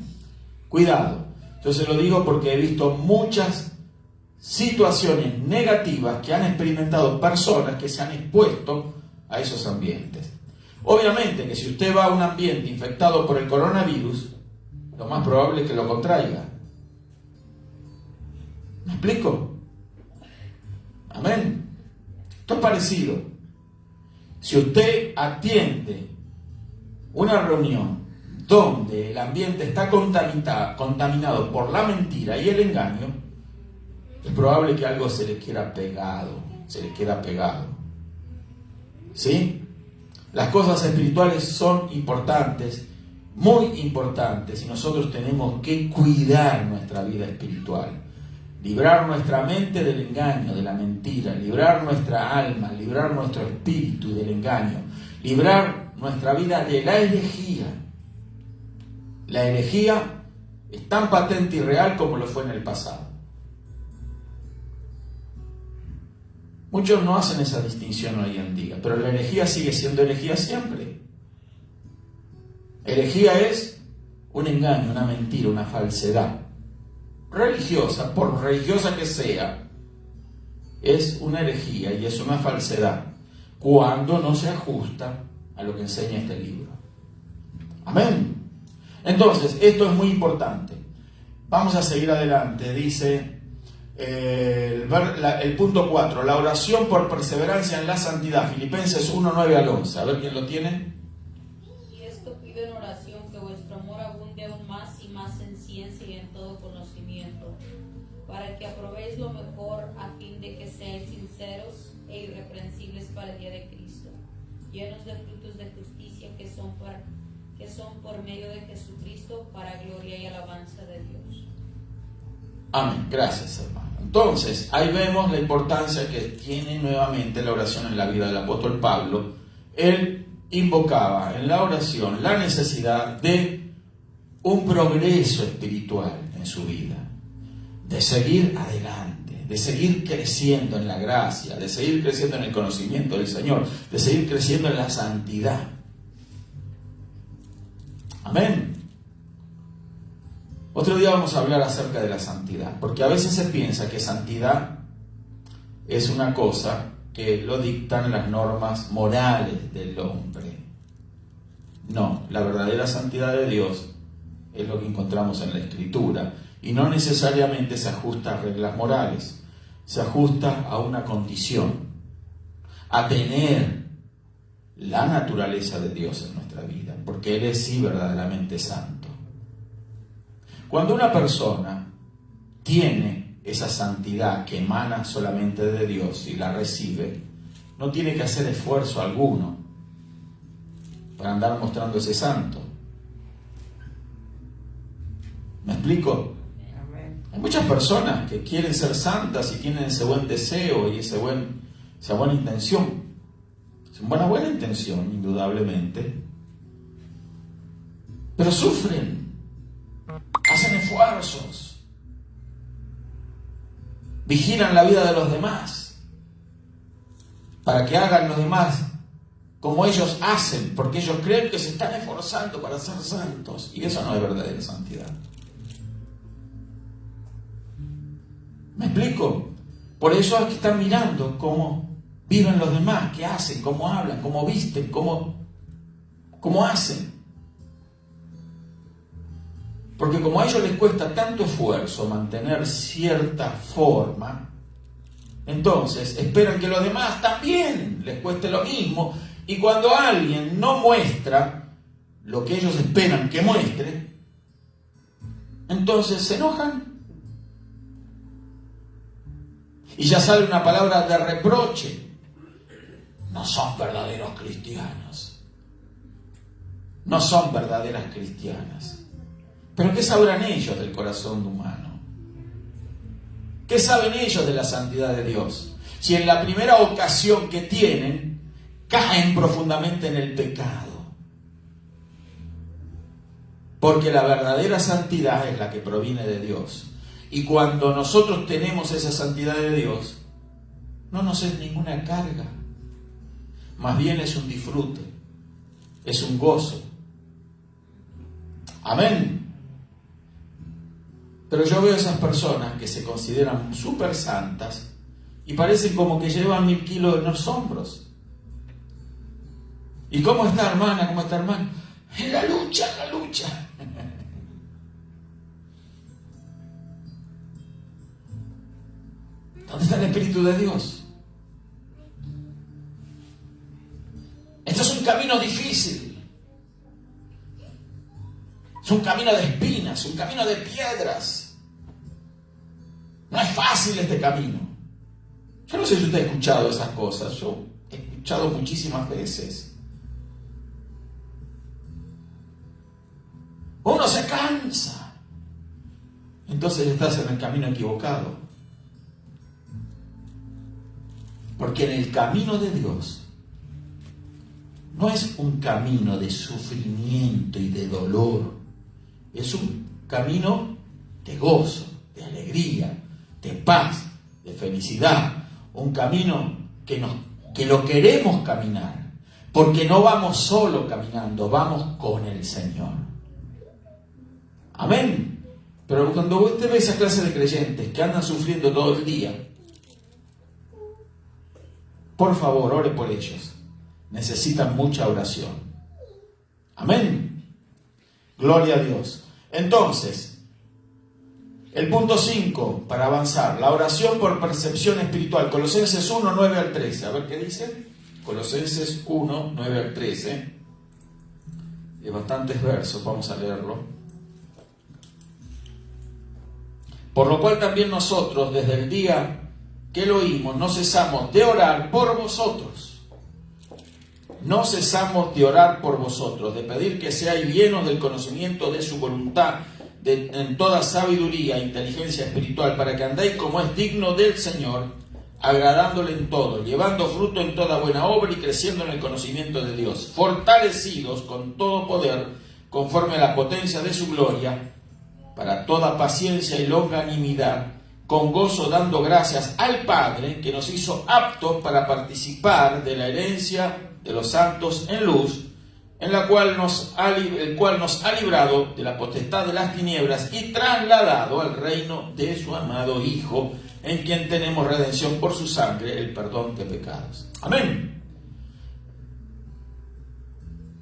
Cuidado. Yo se lo digo porque he visto muchas situaciones negativas que han experimentado personas que se han expuesto a esos ambientes. Obviamente que si usted va a un ambiente infectado por el coronavirus, lo más probable es que lo contraiga. ¿Me explico? Amén. Esto es parecido. Si usted atiende una reunión donde el ambiente está contaminado por la mentira y el engaño, es probable que algo se le queda pegado. ¿Sí? Las cosas espirituales son importantes, muy importantes, y nosotros tenemos que cuidar nuestra vida espiritual. Librar nuestra mente del engaño, de la mentira, librar nuestra alma, librar nuestro espíritu del engaño, librar nuestra vida de la herejía. La herejía es tan patente y real como lo fue en el pasado. Muchos no hacen esa distinción hoy en día, pero la herejía sigue siendo herejía siempre. Herejía es un engaño, una mentira, una falsedad religiosa, por religiosa que sea, es una herejía y es una falsedad cuando no se ajusta a lo que enseña este libro. Amén. Entonces, esto es muy importante. Vamos a seguir adelante. Dice el punto 4, la oración por perseverancia en la santidad. Filipenses 1, 9 al 11. A ver quién lo tiene. Y esto pido en oración, que vuestro amor abunde aún más y más en ciencia y en todo conocimiento, para que aprobéis lo mejor, a fin de que seáis sinceros e irreprensibles para el día de Cristo, llenos de frutos de justicia que son por medio de Jesucristo, para gloria y alabanza de Dios. Amén. Gracias, hermano. Entonces, ahí vemos la importancia que tiene nuevamente la oración en la vida del apóstol Pablo. Él invocaba en la oración la necesidad de un progreso espiritual en su vida, de seguir adelante, de seguir creciendo en la gracia, de seguir creciendo en el conocimiento del Señor, de seguir creciendo en la santidad. Amén. Otro día vamos a hablar acerca de la santidad, porque a veces se piensa que santidad es una cosa que lo dictan las normas morales del hombre. No, la verdadera santidad de Dios es lo que encontramos en la Escritura, y no necesariamente se ajusta a reglas morales, se ajusta a una condición, a tener la naturaleza de Dios en nuestra vida, porque Él es sí verdaderamente santo. Cuando una persona tiene esa santidad que emana solamente de Dios y la recibe, no tiene que hacer esfuerzo alguno para andar mostrando ese santo. ¿Me explico? Hay muchas personas que quieren ser santas y tienen ese buen deseo y esa buena intención. Es una buena intención, indudablemente. Pero sufren. Hacen esfuerzos, vigilan la vida de los demás para que hagan los demás como ellos hacen, porque ellos creen que se están esforzando para ser santos, y eso no es verdadera santidad. ¿Me explico? Por eso es que están mirando cómo viven los demás, qué hacen, cómo hablan, cómo visten, cómo hacen. Porque como a ellos les cuesta tanto esfuerzo mantener cierta forma, entonces esperan que los demás también les cueste lo mismo, y cuando alguien no muestra lo que ellos esperan que muestre, entonces se enojan. Y ya sale una palabra de reproche. No son verdaderos cristianos. No son verdaderas cristianas. Pero ¿qué sabrán ellos del corazón humano? ¿Qué saben ellos de la santidad de Dios? Si en la primera ocasión que tienen, caen profundamente en el pecado. Porque la verdadera santidad es la que proviene de Dios. Y cuando nosotros tenemos esa santidad de Dios, no nos es ninguna carga. Más bien es un disfrute, es un gozo. Amén. Pero yo veo esas personas que se consideran súper santas y parecen como que llevan 1000 kilos en los hombros. ¿Y cómo está, hermana? ¿Cómo está, hermano? En la lucha, en la lucha. ¿Dónde está el Espíritu de Dios? Esto es un camino difícil. Es un camino de espinas, un camino de piedras. No es fácil este camino. Yo no sé si usted ha escuchado esas cosas. Yo he escuchado muchísimas veces. Uno se cansa. Entonces estás en el camino equivocado. Porque en el camino de Dios no es un camino de sufrimiento y de dolor. Es un camino de gozo, de alegría, de paz, de felicidad. Un camino que lo queremos caminar. Porque no vamos solo caminando, vamos con el Señor. Amén. Pero cuando usted ve esa clase de creyentes que andan sufriendo todo el día, por favor, ore por ellos. Necesitan mucha oración. Amén. Gloria a Dios. Entonces, El punto 5, para avanzar, la oración por percepción espiritual. Colosenses 1, 9 al 13. A ver qué dice. Colosenses 1, 9 al 13. Hay bastantes versos, vamos a leerlo. Por lo cual también nosotros, desde el día que lo oímos, no cesamos de orar por vosotros. No cesamos de orar por vosotros, de pedir que seáis llenos del conocimiento de su voluntad, en toda sabiduría e inteligencia espiritual, para que andéis como es digno del Señor, agradándole en todo, llevando fruto en toda buena obra y creciendo en el conocimiento de Dios, fortalecidos con todo poder, conforme a la potencia de su gloria, para toda paciencia y longanimidad, con gozo dando gracias al Padre, que nos hizo aptos para participar de la herencia de los santos en luz, en la cual el cual nos ha librado de la potestad de las tinieblas y trasladado al reino de su amado Hijo, en quien tenemos redención por su sangre, el perdón de pecados. Amén.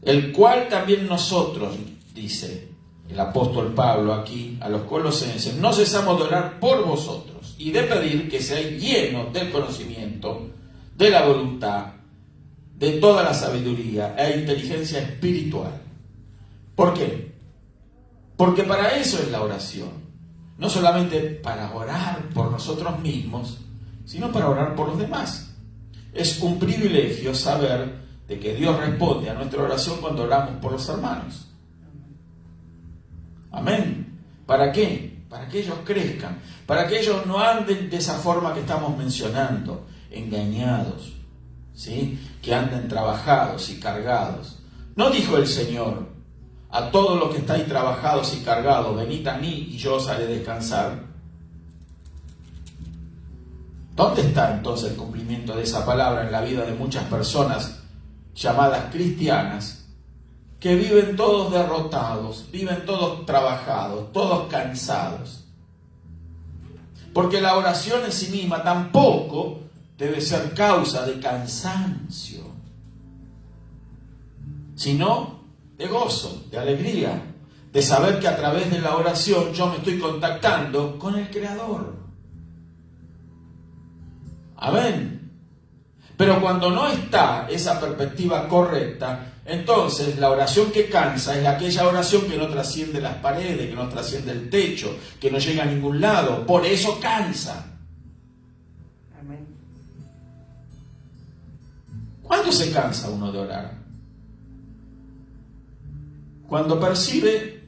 El cual también nosotros, dice el apóstol Pablo aquí a los colosenses, no cesamos de orar por vosotros y de pedir que seáis llenos del conocimiento, de la voluntad, de toda la sabiduría e inteligencia espiritual. ¿Por qué? Porque para eso es la oración. No solamente para orar por nosotros mismos, sino para orar por los demás. Es un privilegio saber de que Dios responde a nuestra oración cuando oramos por los hermanos. Amén. ¿Para qué? Para que ellos crezcan, para que ellos no anden de esa forma que estamos mencionando, engañados, ¿sí? Que anden trabajados y cargados. ¿No dijo el Señor: a todos los que estáis trabajados y cargados, venid a mí y yo os haré descansar? ¿Dónde está entonces el cumplimiento de esa palabra en la vida de muchas personas llamadas cristianas, que viven todos derrotados, viven todos trabajados, todos cansados? Porque la oración en sí misma tampoco debe ser causa de cansancio, sino de gozo, de alegría, de saber que a través de la oración yo me estoy contactando con el Creador. Amén. Pero cuando no está esa perspectiva correcta, entonces la oración que cansa es aquella oración que no trasciende las paredes, que no trasciende el techo, que no llega a ningún lado. Por eso cansa. Amén. ¿Cuándo se cansa uno de orar? Cuando percibe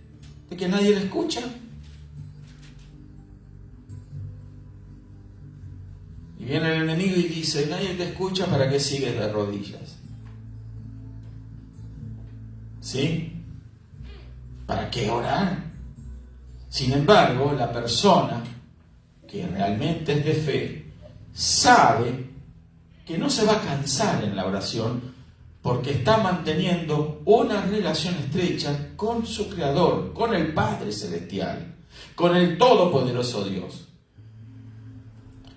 de que nadie le escucha. Y viene el enemigo y dice: nadie te escucha, ¿para qué sigues de rodillas? ¿Sí? ¿Para qué orar? Sin embargo, la persona que realmente es de fe sabe que no se va a cansar en la oración, porque está manteniendo una relación estrecha con su Creador, con el Padre Celestial, con el Todopoderoso Dios.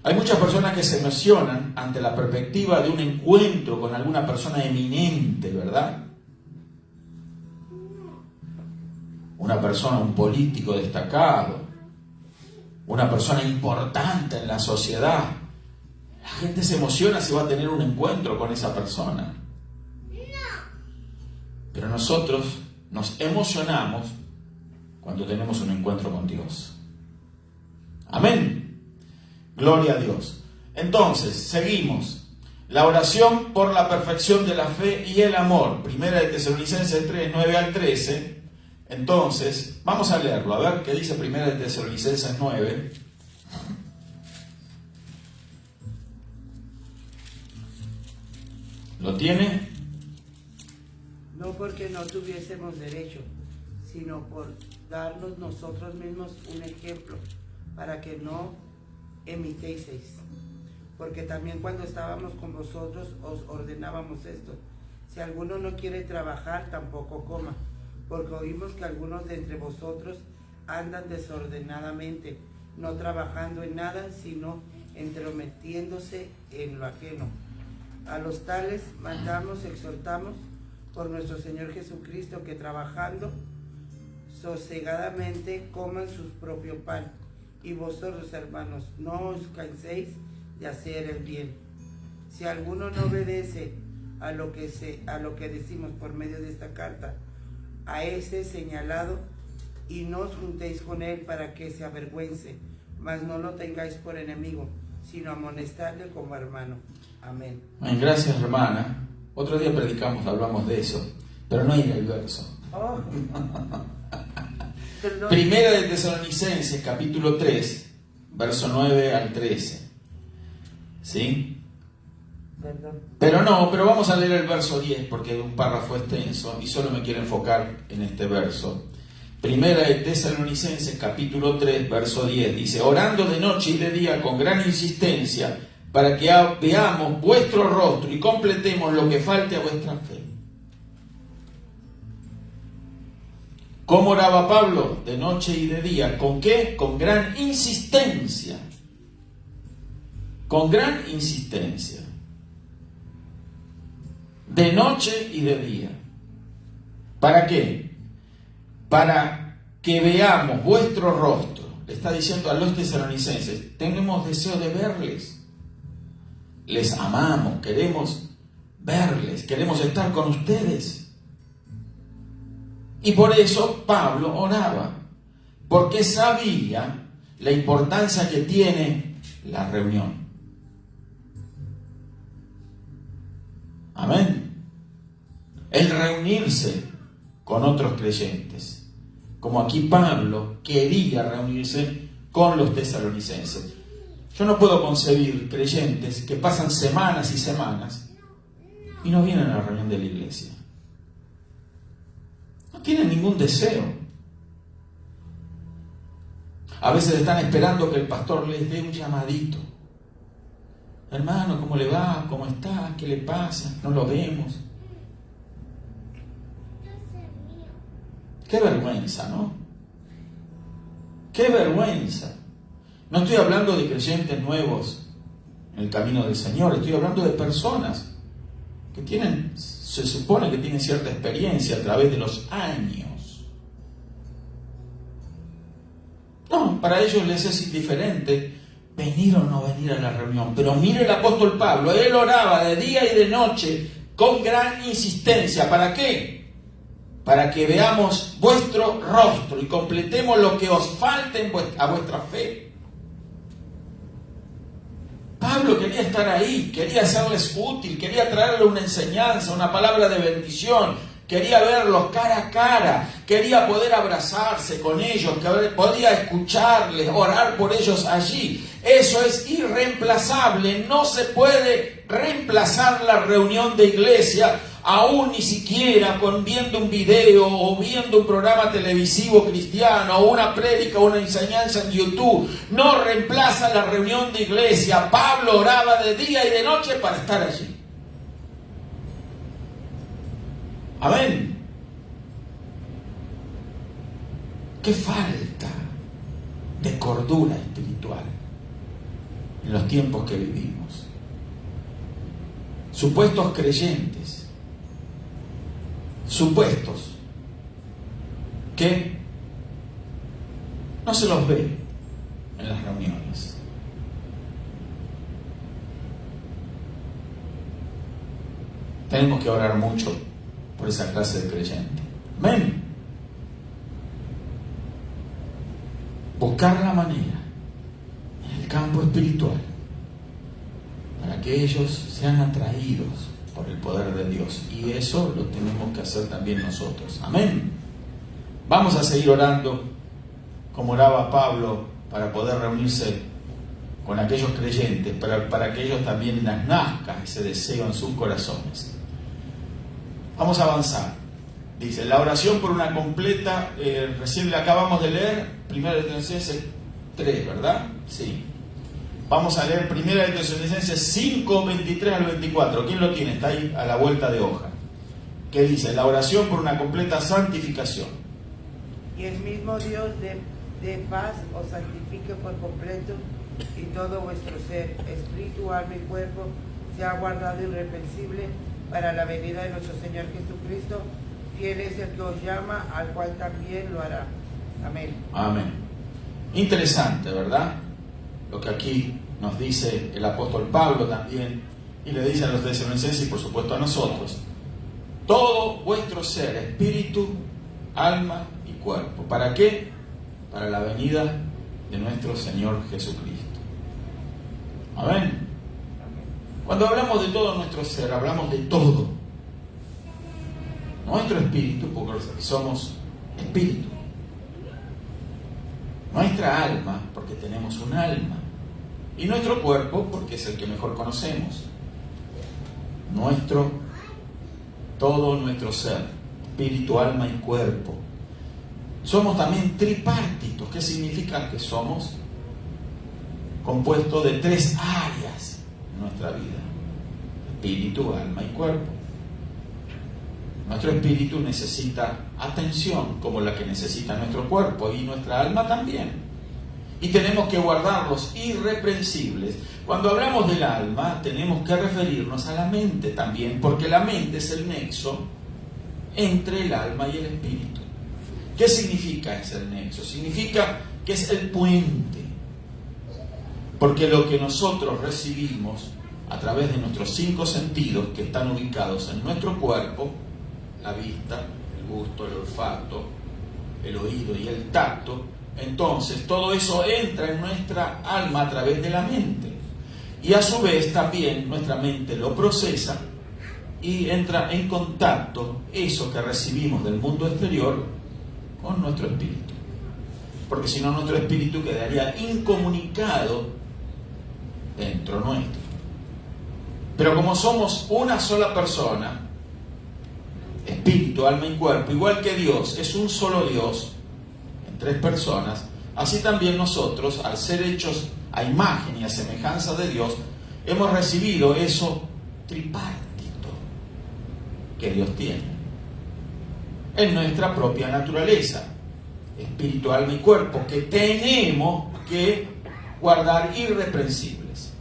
Hay muchas personas que se emocionan ante la perspectiva de un encuentro con alguna persona eminente, ¿verdad? Una persona, un político destacado, una persona importante en la sociedad. La gente se emociona si va a tener un encuentro con esa persona. Pero nosotros nos emocionamos cuando tenemos un encuentro con Dios. Amén. Gloria a Dios. Entonces, seguimos. La oración por la perfección de la fe y el amor. Primera de Tesalonicenses 3, 9 al 13. Entonces, vamos a leerlo. A ver qué dice Primera de Tesalonicenses 9. ¿Lo tiene? No porque no tuviésemos derecho, sino por darnos nosotros mismos un ejemplo, para que no emiteseis. Porque también cuando estábamos con vosotros os ordenábamos esto: si alguno no quiere trabajar, tampoco coma, porque oímos que algunos de entre vosotros andan desordenadamente, no trabajando en nada, sino entrometiéndose en lo ajeno. A los tales mandamos, exhortamos por nuestro Señor Jesucristo, que trabajando sosegadamente coman su propio pan Y vosotros, hermanos, no os canséis de hacer el bien. Si alguno no obedece a lo que decimos por medio de esta carta, a ese señalado, y no os juntéis con él para que se avergüence, mas no lo tengáis por enemigo, sino amonestadle como hermano. Amén. Gracias, hermana. Otro día predicamos, hablamos de eso, pero no hay en el verso. Oh. Primera de Tesalonicenses, capítulo 3, verso 9 al 13. ¿Sí? Perdón. Pero vamos a leer el verso 10 porque es un párrafo extenso y solo me quiero enfocar en este verso. Primera de Tesalonicenses, capítulo 3, verso 10, dice: orando de noche y de día con gran insistencia, para que veamos vuestro rostro y completemos lo que falte a vuestra fe. ¿Cómo oraba Pablo? De noche y de día. ¿Con qué? Con gran insistencia. Con gran insistencia. De noche y de día. ¿Para qué? Para que veamos vuestro rostro. Le está diciendo a los tesalonicenses: tenemos deseo de verles. Les amamos, queremos verles, queremos estar con ustedes. Y por eso Pablo oraba, porque sabía la importancia que tiene la reunión. Amén. El reunirse con otros creyentes, como aquí Pablo quería reunirse con los tesalonicenses. Yo no puedo concebir creyentes que pasan semanas y semanas y no vienen a la reunión de la iglesia. No tienen ningún deseo. A veces están esperando que el pastor les dé un llamadito. Hermano, ¿cómo le va? ¿Cómo está? ¿Qué le pasa? No lo vemos. Qué vergüenza, ¿no? Qué vergüenza. No estoy hablando de creyentes nuevos en el camino del Señor, estoy hablando de personas que se supone que tienen cierta experiencia a través de los años. No, para ellos les es indiferente venir o no venir a la reunión. Pero mire el apóstol Pablo, él oraba de día y de noche con gran insistencia. ¿Para qué? Para que veamos vuestro rostro y completemos lo que os falte a vuestra fe. Pablo quería estar ahí, quería serles útil, quería traerle una enseñanza, una palabra de bendición, quería verlos cara a cara, quería poder abrazarse con ellos, podía escucharles, orar por ellos allí. Eso es irreemplazable, no se puede reemplazar la reunión de iglesia, aún ni siquiera con viendo un video o viendo un programa televisivo cristiano o una prédica o una enseñanza en YouTube. No reemplaza la reunión de iglesia. Pablo oraba de día y de noche para estar allí. Amén. Qué falta de cordura espiritual en los tiempos que vivimos. Supuestos creyentes, supuestos que no se los ve en las reuniones. Tenemos que orar mucho por esa clase de creyente. Amén. Buscar la manera en el campo espiritual para que ellos sean atraídos por el poder de Dios, y eso lo tenemos que hacer también nosotros. Amén. Vamos a seguir orando como oraba Pablo para poder reunirse con aquellos creyentes, para que ellos también nazca ese deseo en sus corazones. Vamos a avanzar. Dice, la oración por una completa, recién le acabamos de leer 1 Tesalonicenses 3, ¿verdad? Sí. Vamos a leer 1 Tesalonicenses 5, 23 al 24. ¿Quién lo tiene? Está ahí a la vuelta de hoja. ¿Qué dice? La oración por una completa santificación. Y el mismo Dios de paz os santifique por completo, y todo vuestro ser, espíritu, alma y cuerpo, sea guardado irreprensible para la venida de nuestro Señor Jesucristo. Fiel es el que os llama, al cual también lo hará. Amén. Amén. Interesante, ¿verdad? Lo que aquí nos dice el apóstol Pablo también, y le dice a los tesalonicenses y por supuesto a nosotros: todo vuestro ser, espíritu, alma y cuerpo. ¿Para qué? Para la venida de nuestro Señor Jesucristo. Amén. Cuando hablamos de todo nuestro ser, hablamos de todo. Nuestro espíritu, porque somos espíritu. Nuestra alma, porque tenemos un alma. Y nuestro cuerpo, porque es el que mejor conocemos. Todo nuestro ser, espíritu, alma y cuerpo. Somos también tripartitos. ¿Qué significa? Que somos compuestos de 3 áreas en nuestra vida: espíritu, alma y cuerpo. Nuestro espíritu necesita atención como la que necesita nuestro cuerpo, y nuestra alma también. Y tenemos que guardarlos irreprensibles. Cuando hablamos del alma, tenemos que referirnos a la mente también, porque la mente es el nexo entre el alma y el espíritu. ¿Qué significa ese nexo? Significa que es el puente. Porque lo que nosotros recibimos a través de nuestros 5 sentidos que están ubicados en nuestro cuerpo, la vista, el gusto, el olfato, el oído y el tacto, entonces todo eso entra en nuestra alma a través de la mente. Y a su vez también nuestra mente lo procesa y entra en contacto eso que recibimos del mundo exterior con nuestro espíritu. Porque si no, nuestro espíritu quedaría incomunicado dentro nuestro. Pero como somos una sola persona, espíritu, alma y cuerpo, igual que Dios es un solo Dios en 3 personas, así también nosotros, al ser hechos a imagen y a semejanza de Dios, hemos recibido eso tripartito que Dios tiene en nuestra propia naturaleza, espíritu, alma y cuerpo, que tenemos que guardar irreprensibles.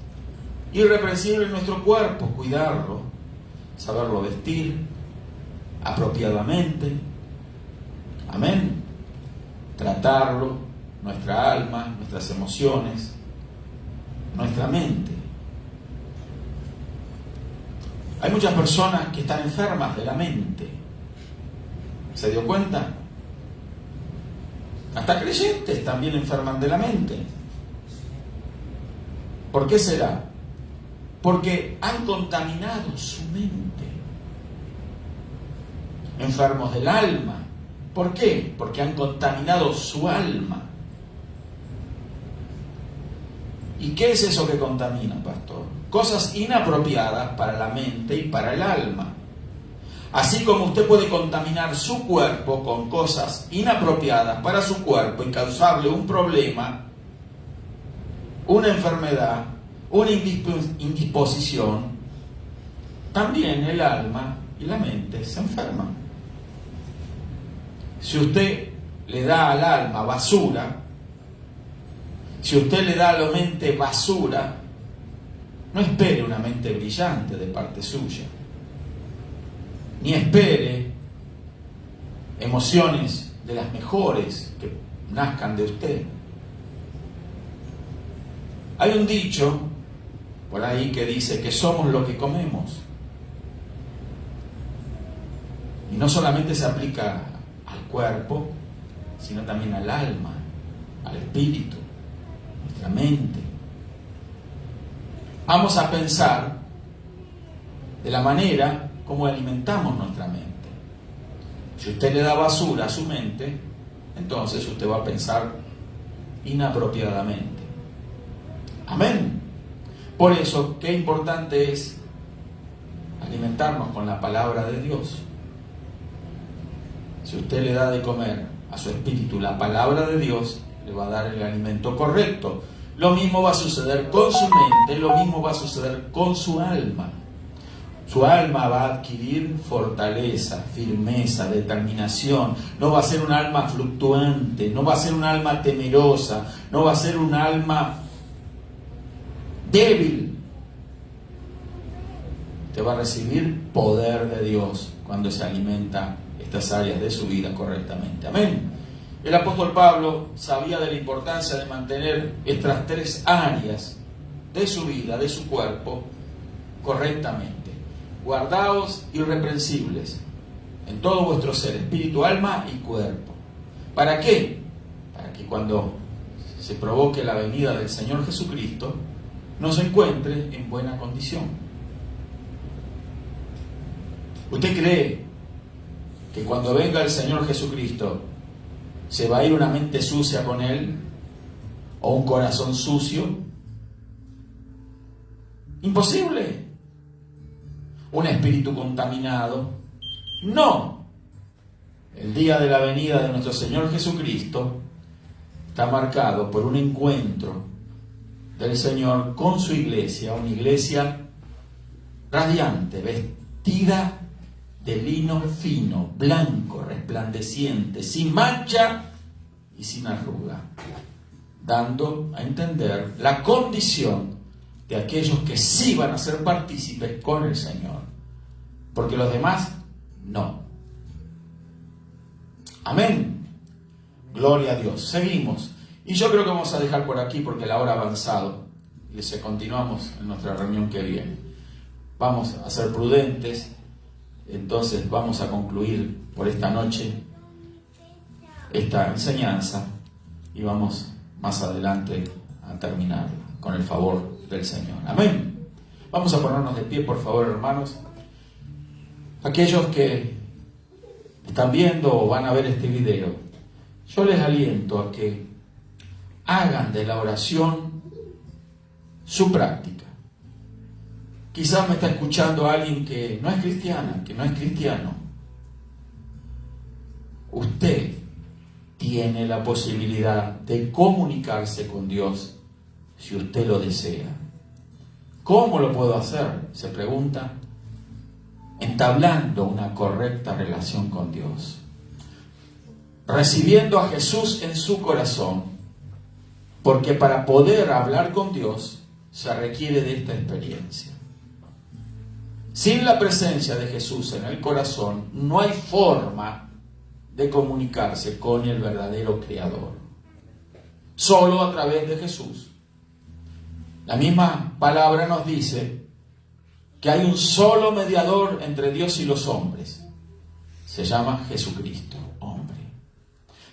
Irreprensible en nuestro cuerpo, cuidarlo, saberlo vestir apropiadamente, amén, tratarlo, nuestra alma, nuestras emociones, nuestra mente. Hay muchas personas que están enfermas de la mente. ¿Se dio cuenta? Hasta creyentes también enferman de la mente. ¿Por qué será? Porque han contaminado su mente. Enfermos del alma. ¿Por qué? Porque han contaminado su alma. ¿Y qué es eso que contamina, pastor? Cosas inapropiadas para la mente y para el alma. Así como usted puede contaminar su cuerpo con cosas inapropiadas para su cuerpo y causarle un problema, una enfermedad, una indisposición, también el alma y la mente se enferman. Si usted le da al alma basura, si usted le da a la mente basura, no espere una mente brillante de parte suya, ni espere emociones de las mejores que nazcan de usted. Hay un dicho por ahí que dice que somos lo que comemos. Y no solamente se aplica al cuerpo, sino también al alma, al espíritu, nuestra mente. Vamos a pensar de la manera como alimentamos nuestra mente. Si usted le da basura a su mente, entonces usted va a pensar inapropiadamente. Amén. Por eso, qué importante es alimentarnos con la palabra de Dios. Si usted le da de comer a su espíritu la palabra de Dios, le va a dar el alimento correcto. Lo mismo va a suceder con su mente, lo mismo va a suceder con su alma. Su alma va a adquirir fortaleza, firmeza, determinación. No va a ser un alma fluctuante, no va a ser un alma temerosa, no va a ser un alma débil. Usted va a recibir poder de Dios cuando se alimenta estas áreas de su vida correctamente. Amén. El apóstol Pablo sabía de la importancia de mantener estas 3 áreas de su vida, de su cuerpo, correctamente. Guardaos irreprensibles en todo vuestro ser, espíritu, alma y cuerpo. ¿Para qué? Para que cuando se provoque la venida del Señor Jesucristo, nos encuentre en buena condición. ¿Usted cree que cuando venga el Señor Jesucristo se va a ir una mente sucia con Él o un corazón sucio? Imposible. ¿Un espíritu contaminado? No. El día de la venida de nuestro Señor Jesucristo está marcado por un encuentro del Señor con su iglesia, una iglesia radiante, vestida de lino fino, blanco, resplandeciente, sin mancha y sin arruga, dando a entender la condición de aquellos que sí van a ser partícipes con el Señor, porque los demás no. Amén. Gloria a Dios. Seguimos. Y yo creo que vamos a dejar por aquí porque la hora ha avanzado. Y continuamos en nuestra reunión que viene. Vamos a ser prudentes. Entonces vamos a concluir por esta noche esta enseñanza. Y vamos más adelante a terminar con el favor del Señor. Amén. Vamos a ponernos de pie, por favor, hermanos. Aquellos que están viendo o van a ver este video, yo les aliento a que hagan de la oración su práctica. Quizás me está escuchando alguien que no es cristiana, que no es cristiano. Usted tiene la posibilidad de comunicarse con Dios si usted lo desea. ¿Cómo lo puedo hacer?, se pregunta. Entablando una correcta relación con Dios, recibiendo a Jesús en su corazón, porque para poder hablar con Dios se requiere de esta experiencia. Sin la presencia de Jesús en el corazón no hay forma de comunicarse con el verdadero Creador, solo a través de Jesús. La misma palabra nos dice que hay un solo mediador entre Dios y los hombres. Se llama Jesucristo, hombre.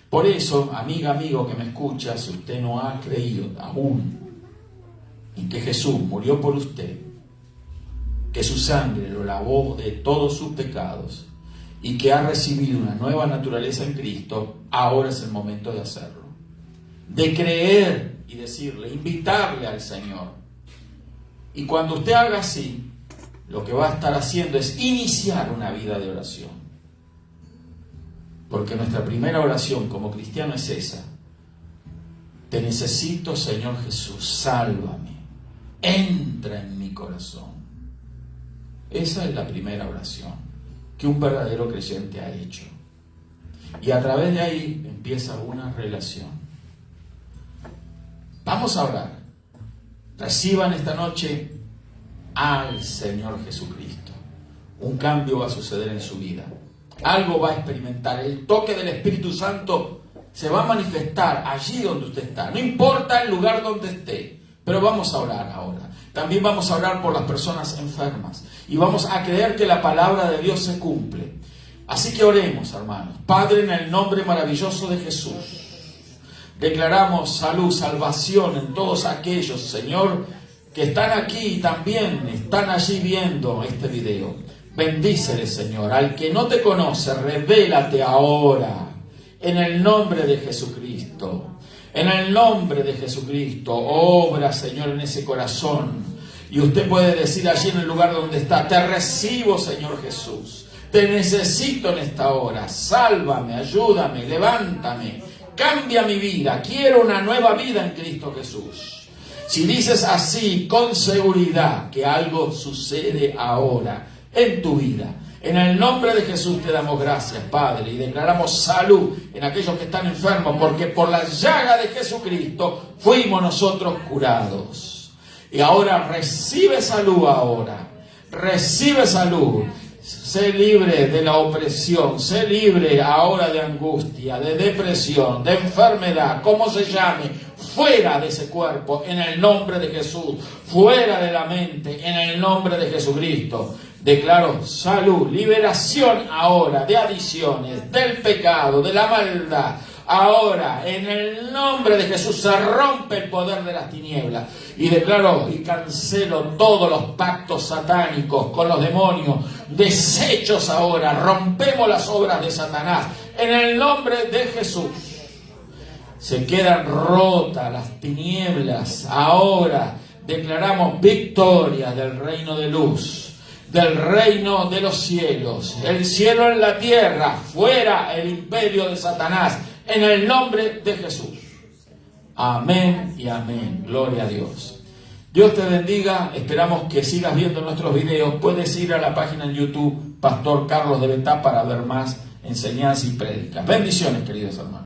Por eso, amiga, amigo que me escucha, si usted no ha creído aún en que Jesús murió por usted, que su sangre lo lavó de todos sus pecados y que ha recibido una nueva naturaleza en Cristo, ahora es el momento de hacerlo. De creer y decirle, invitarle al Señor. Y cuando usted haga así, lo que va a estar haciendo es iniciar una vida de oración. Porque nuestra primera oración como cristiano es esa. Te necesito, Señor Jesús, sálvame. Entra en mi corazón. Esa es la primera oración que un verdadero creyente ha hecho. Y a través de ahí empieza una relación. Vamos a orar. Reciban esta noche al Señor Jesucristo. Un cambio va a suceder en su vida. Algo va a experimentar. El toque del Espíritu Santo se va a manifestar allí donde usted está. No importa el lugar donde esté. Pero vamos a orar ahora. También vamos a orar por las personas enfermas. Y vamos a creer que la palabra de Dios se cumple. Así que oremos, hermanos. Padre, en el nombre maravilloso de Jesús, declaramos salud, salvación en todos aquellos, Señor, que están aquí y también están allí viendo este video. Bendícele, Señor. Al que no te conoce, revélate ahora. En el nombre de Jesucristo. En el nombre de Jesucristo. Obra, Señor, en ese corazón. Y usted puede decir allí en el lugar donde está: te recibo, Señor Jesús. Te necesito en esta hora. Sálvame, ayúdame, levántame. Cambia mi vida. Quiero una nueva vida en Cristo Jesús. Si dices así, con seguridad que algo sucede ahora en tu vida. En el nombre de Jesús te damos gracias, Padre, y declaramos salud en aquellos que están enfermos, porque por la llaga de Jesucristo fuimos nosotros curados. Y ahora recibe salud ahora. Recibe salud. Sé libre de la opresión, sé libre ahora de angustia, de depresión, de enfermedad, como se llame, fuera de ese cuerpo, en el nombre de Jesús, fuera de la mente, en el nombre de Jesucristo. Declaro salud, liberación ahora de adicciones, del pecado, de la maldad. Ahora, en el nombre de Jesús, se rompe el poder de las tinieblas. Y declaro y cancelo todos los pactos satánicos con los demonios, deshechos ahora. Rompemos las obras de Satanás en el nombre de Jesús. Se quedan rotas las tinieblas. Ahora declaramos victoria del reino de luz, del reino de los cielos, el cielo en la tierra, fuera el imperio de Satanás, en el nombre de Jesús. Amén y amén. Gloria a Dios. Dios te bendiga. Esperamos que sigas viendo nuestros videos. Puedes ir a la página en YouTube, Pastor Carlos de Betá, para ver más enseñanzas y prédicas. Bendiciones, queridos hermanos.